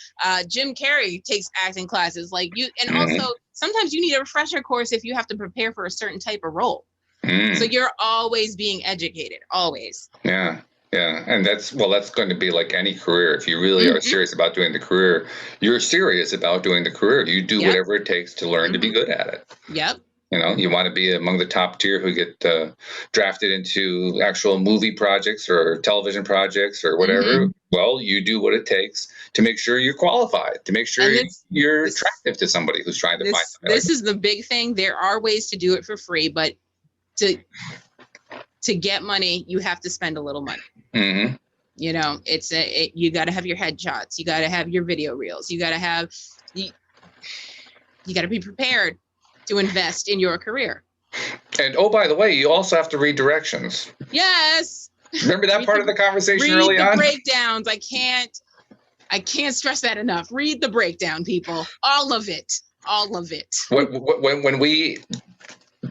Jim Carrey takes acting classes. Like, and also sometimes you need a refresher course if you have to prepare for a certain type of role. So you're always being educated, always. Yeah. Yeah, and that's going to be like any career. If you really are serious about doing the career, you're serious about doing the career. You do whatever it takes to learn to be good at it. Yep. You want to be among the top tier who get drafted into actual movie projects or television projects or whatever. Well, you do what it takes to make sure you're qualified, to make sure you're attractive to somebody who's trying to find something. This is the big thing. There are ways to do it for free, but to get money, you have to spend a little money. Mm-hmm. You got to have your headshots. You got to have your video reels. You got to be prepared to invest in your career. And by the way, you also have to read directions. Yes. Remember that part of the conversation early on? Read the breakdowns. I can't stress that enough. Read the breakdown, people. All of it. When we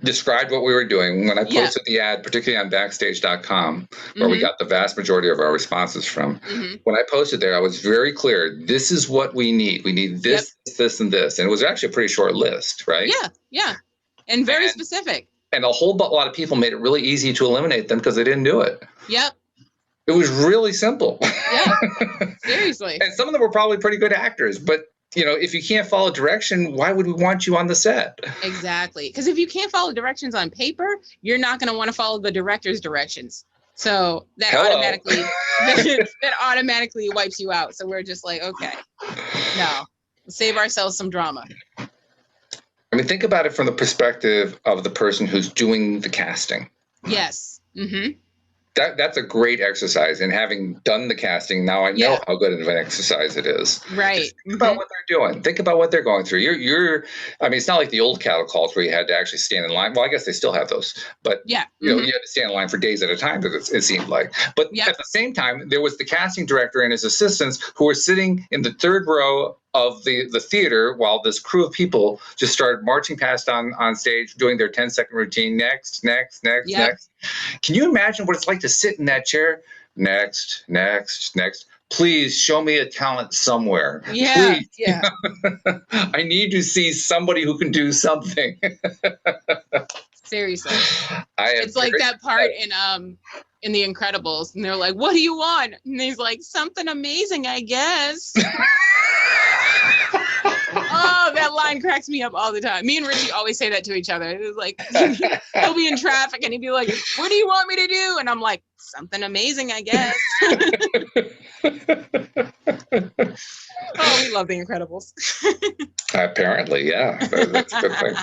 described what we were doing, when I posted the ad, particularly on backstage.com, where we got the vast majority of our responses from, when I posted there, I was very clear, this is what we need. We need this, this, and this. And it was actually a pretty short list, right? Yeah. And very specific. And a whole lot of people made it really easy to eliminate them because they didn't do it. Yep. It was really simple. Yeah, seriously. And some of them were probably pretty good actors, but if you can't follow direction, why would we want you on the set? Exactly. Because if you can't follow directions on paper, you're not going to want to follow the director's directions. So that automatically wipes you out. So we're just like, okay, no, save ourselves some drama. I mean, think about it from the perspective of the person who's doing the casting. Yes. Mm-hmm. That's a great exercise. And having done the casting, now I know how good of an exercise it is. Right. Just think about what they're doing. Think about what they're going through. I mean, it's not like the old cattle calls where you had to actually stand in line. Well, I guess they still have those, but you know, you had to stand in line for days at a time. It seemed like. But at the same time, there was the casting director and his assistants who were sitting in the third row of the theater while this crew of people just started marching past on stage, doing their 10-second routine. Next. Can you imagine what it's like to sit in that chair? Next. Please show me a talent somewhere. Yeah. Please. Yeah. I need to see somebody who can do something. Seriously. It's like that part in The Incredibles, and they're like, "What do you want?" And he's like, "Something amazing, I guess." Oh, that line cracks me up all the time. Me and Richie always say that to each other. It's like, he'll be in traffic and he'd be like, "What do you want me to do?" And I'm like, "Something amazing, I guess." Oh, we love The Incredibles. Apparently, yeah. That's a good thing.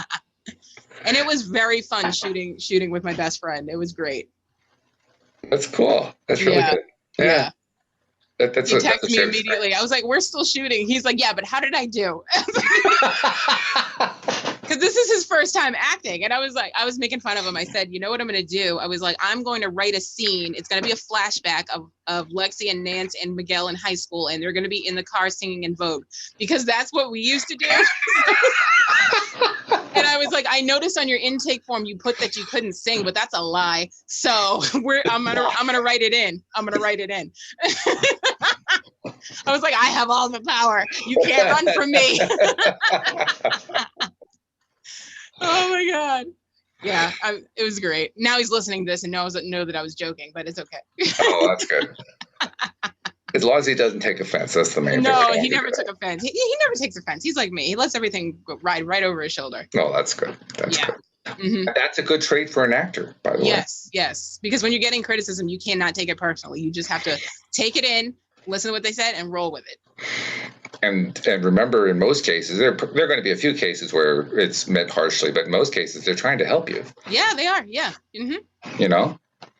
And it was very fun shooting with my best friend. It was great. That's cool. That's really good. Yeah. He texted me immediately. I was like, "We're still shooting." He's like, "Yeah, but how did I do?" Because this is his first time acting. And I was making fun of him. I said, "You know what I'm going to do?" I was like, "I'm going to write a scene. It's going to be a flashback of Lexi and Nance and Miguel in high school. And they're going to be in the car singing In Vogue, because that's what we used to do." And I was like, "I noticed on your intake form you put that you couldn't sing, but that's a lie. So I'm gonna write it in. I'm gonna write it in." I was like, "I have all the power. You can't run from me." Oh my God. Yeah, it was great. Now he's listening to this and knows that I was joking, but it's okay. Oh, that's good. As long as he doesn't take offense, that's the main thing. No, he never took offense. He never takes offense. He's like me. He lets everything ride right over his shoulder. Oh, that's good. That's good. Mm-hmm. That's a good trait for an actor, by the way. Yes. Because when you're getting criticism, you cannot take it personally. You just have to take it in, listen to what they said, and roll with it. And remember, in most cases, there are going to be a few cases where it's meant harshly, but in most cases, they're trying to help you. Yeah, they are. Yeah. Mm-hmm. You know?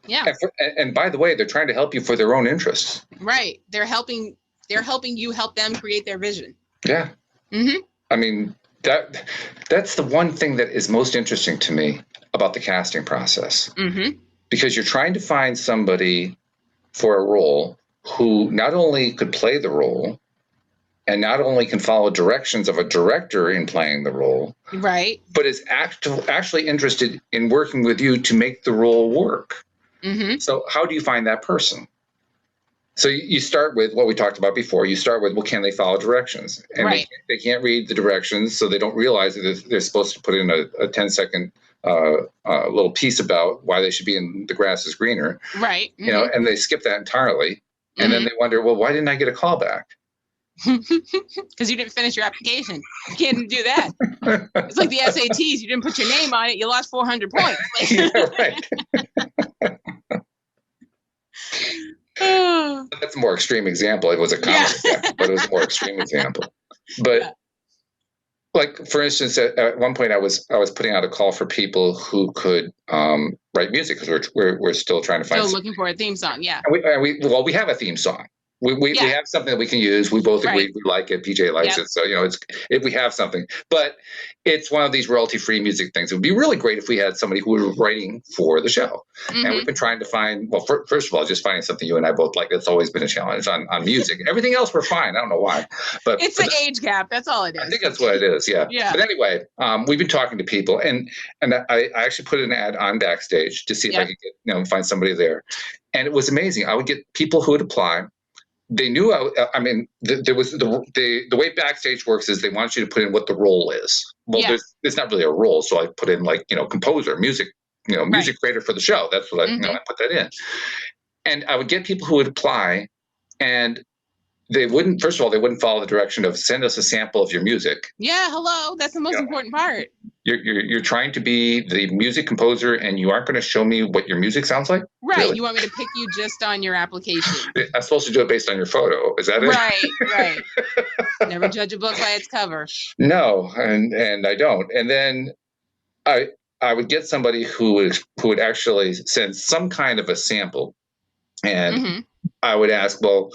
Yeah. And by the way, they're trying to help you for their own interests. Right. They're helping you help them create their vision. Yeah. Mm-hmm. I mean, that's the one thing that is most interesting to me about the casting process. Mm-hmm. Because you're trying to find somebody for a role who not only could play the role and not only can follow directions of a director in playing the role, right, but is actually interested in working with you to make the role work. Mm-hmm. So how do you find that person? So you start with what we talked about before. You start with, well, can they follow directions? And right. they can't read the directions, so they don't realize that they're supposed to put in a 10-second little piece about why they should be in the grass is greener. Right. Mm-hmm. You know, and they skip that entirely. And then they wonder, well, why didn't I get a call back? Because you didn't finish your application. You can't do that. It's like the SATs. You didn't put your name on it. You lost 400 points. Yeah, right. That's a more extreme example. It was a common example, but it was a more extreme example. But like, for instance, at one point I was putting out a call for people who could write music, because we're still trying to find. Still looking for a theme song, yeah. And we have a theme song. We have something that we can use. We both agreed we like it. PJ likes it, so we have something. But it's one of these royalty-free music things. It would be really great if we had somebody who was writing for the show. Mm-hmm. And we've been trying to find. Well, first of all, just finding something you and I both like. That's always been a challenge on music. Everything else we're fine. I don't know why, but it's an age gap. That's all it is. I think that's what it is. Yeah. But anyway, we've been talking to people, and I actually put an ad on Backstage to see if I could get find somebody there, and it was amazing. I would get people who would apply. They knew, there was the way Backstage works is they want you to put in what the role is. Well, there's not really a role, so I put in composer, music, music creator for the show. That's what I put that in. And I would get people who would apply, and they wouldn't follow the direction of send us a sample of your music. Yeah, hello. That's the most important part. You're trying to be the music composer, and you aren't going to show me what your music sounds like? Right. Really? You want me to pick you just on your application. I'm supposed to do it based on your photo. Is that it? Right. Never judge a book by its cover. No, and I don't. And then I I would get somebody who would actually send some kind of a sample, and I would ask, well,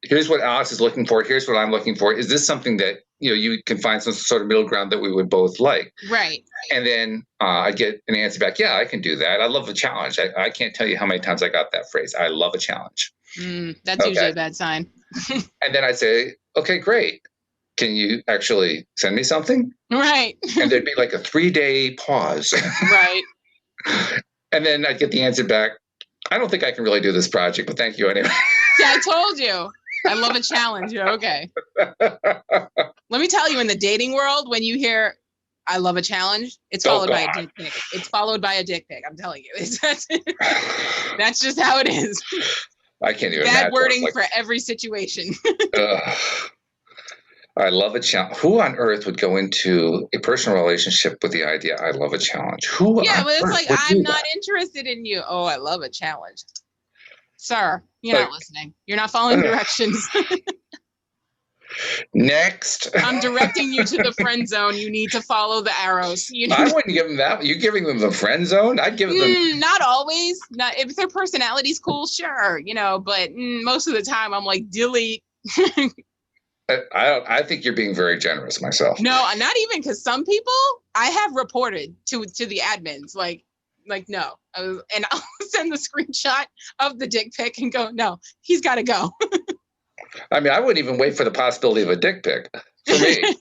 here's what Alyx is looking for. Here's what I'm looking for. Is this something that you can find some sort of middle ground that we would both like? Right. And then I get an answer back. Yeah, I can do that. I love a challenge. I can't tell you how many times I got that phrase. I love a challenge. That's usually a bad sign. And then I'd say, okay, great. Can you actually send me something? Right. And there'd be like a 3-day pause. Right. And then I'd get the answer back. I don't think I can really do this project, but thank you anyway. Yeah, I told you. I love a challenge. Yeah, okay. Let me tell you, in the dating world, when you hear I love a challenge, it's followed by a dick pic. It's followed by a dick pic. I'm telling you. That's just how it is. I can't even Bad wording for every situation. I love a challenge. Who on earth would go into a personal relationship with the idea, I love a challenge? Who? Yeah, but it's like, I'm not interested in you. Oh, I love a challenge. Sir, you're not listening. You're not following directions. Next. I'm directing you to the friend zone. You need to follow the arrows. I wouldn't give them that. You're giving them the friend zone? I'd give them. Not always. Not if their personality's cool, sure. But most of the time I'm like, delete. I think you're being very generous myself. No, not even, because some people I have reported to the admins, like no. And I'll send the screenshot of the dick pic and go, no, he's got to go. I mean, I wouldn't even wait for the possibility of a dick pic. For me,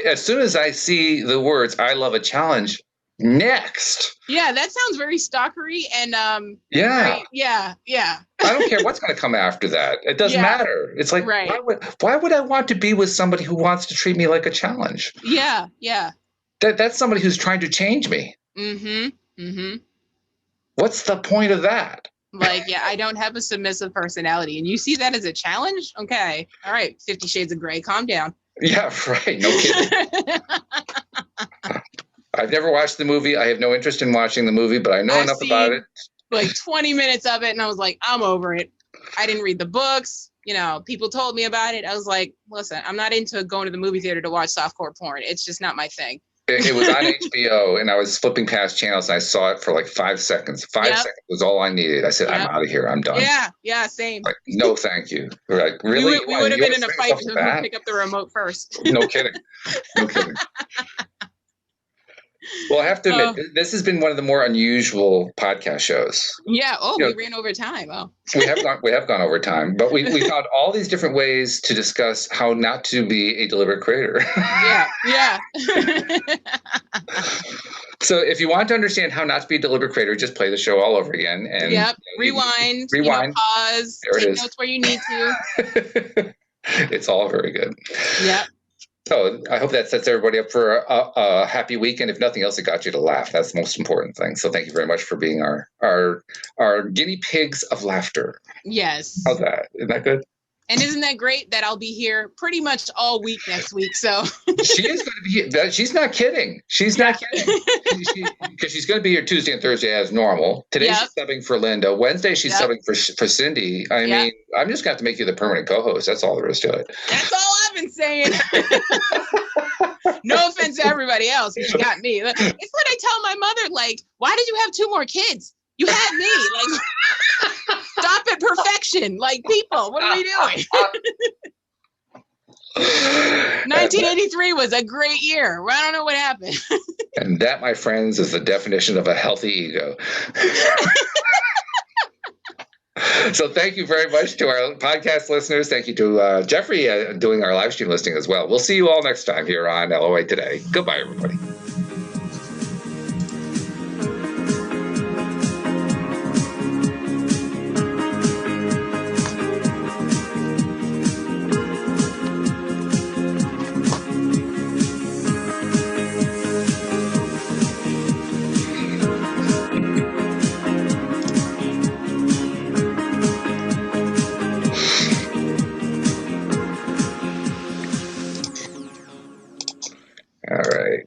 as soon as I see the words "I love a challenge," next. Yeah, that sounds very stalkery and yeah. I don't care what's going to come after that. It doesn't matter. It's like, why would I want to be with somebody who wants to treat me like a challenge? Yeah. That's somebody who's trying to change me. What's the point of that? Like, I don't have a submissive personality, and you see that as a challenge? Okay. All right. 50 Shades of Grey. Calm down. Yeah, right. No kidding. I've never watched the movie. I have no interest in watching the movie, but I know enough about it. Like 20 minutes of it, and I was like, I'm over it. I didn't read the books. People told me about it. I was like, listen, I'm not into going to the movie theater to watch softcore porn. It's just not my thing. It was on HBO, and I was flipping past channels, and I saw it for like 5 seconds. 5 seconds was all I needed. I said, I'm out of here. I'm done. Yeah, same. Like, no, thank you. Like, really? We would have been in a fight to pick up the remote first. No kidding. Well, I have to admit, this has been one of the more unusual podcast shows. Yeah. We ran over time. Oh. we have gone over time, but we found all these different ways to discuss how not to be a deliberate creator. Yeah. So if you want to understand how not to be a deliberate creator, just play the show all over again. And rewind, pause, take notes where you need to. It's all very good. Yeah. So I hope that sets everybody up for a happy weekend. If nothing else, it got you to laugh. That's the most important thing. So thank you very much for being our guinea pigs of laughter. Yes. How's that? Isn't that good? And isn't that great that I'll be here pretty much all week next week? So she is going to be here. She's not kidding. She's not kidding. Because she's going to be here Tuesday and Thursday as normal. Today she's subbing for Linda. Wednesday she's subbing for Cindy. I mean, I'm just going to have to make you the permanent co-host. That's all there is to it. That's all I've been saying. No offense to everybody else, but you got me. It's what I tell my mother, like, why did you have 2 more kids? You had me. Like, stop at perfection. Like, people, what are we doing? 1983 was a great year. I don't know what happened. And that, my friends, is the definition of a healthy ego. So thank you very much to our podcast listeners. Thank you to Jeffrey doing our live stream listing as well. We'll see you all next time here on LOA Today. Goodbye, everybody. All right.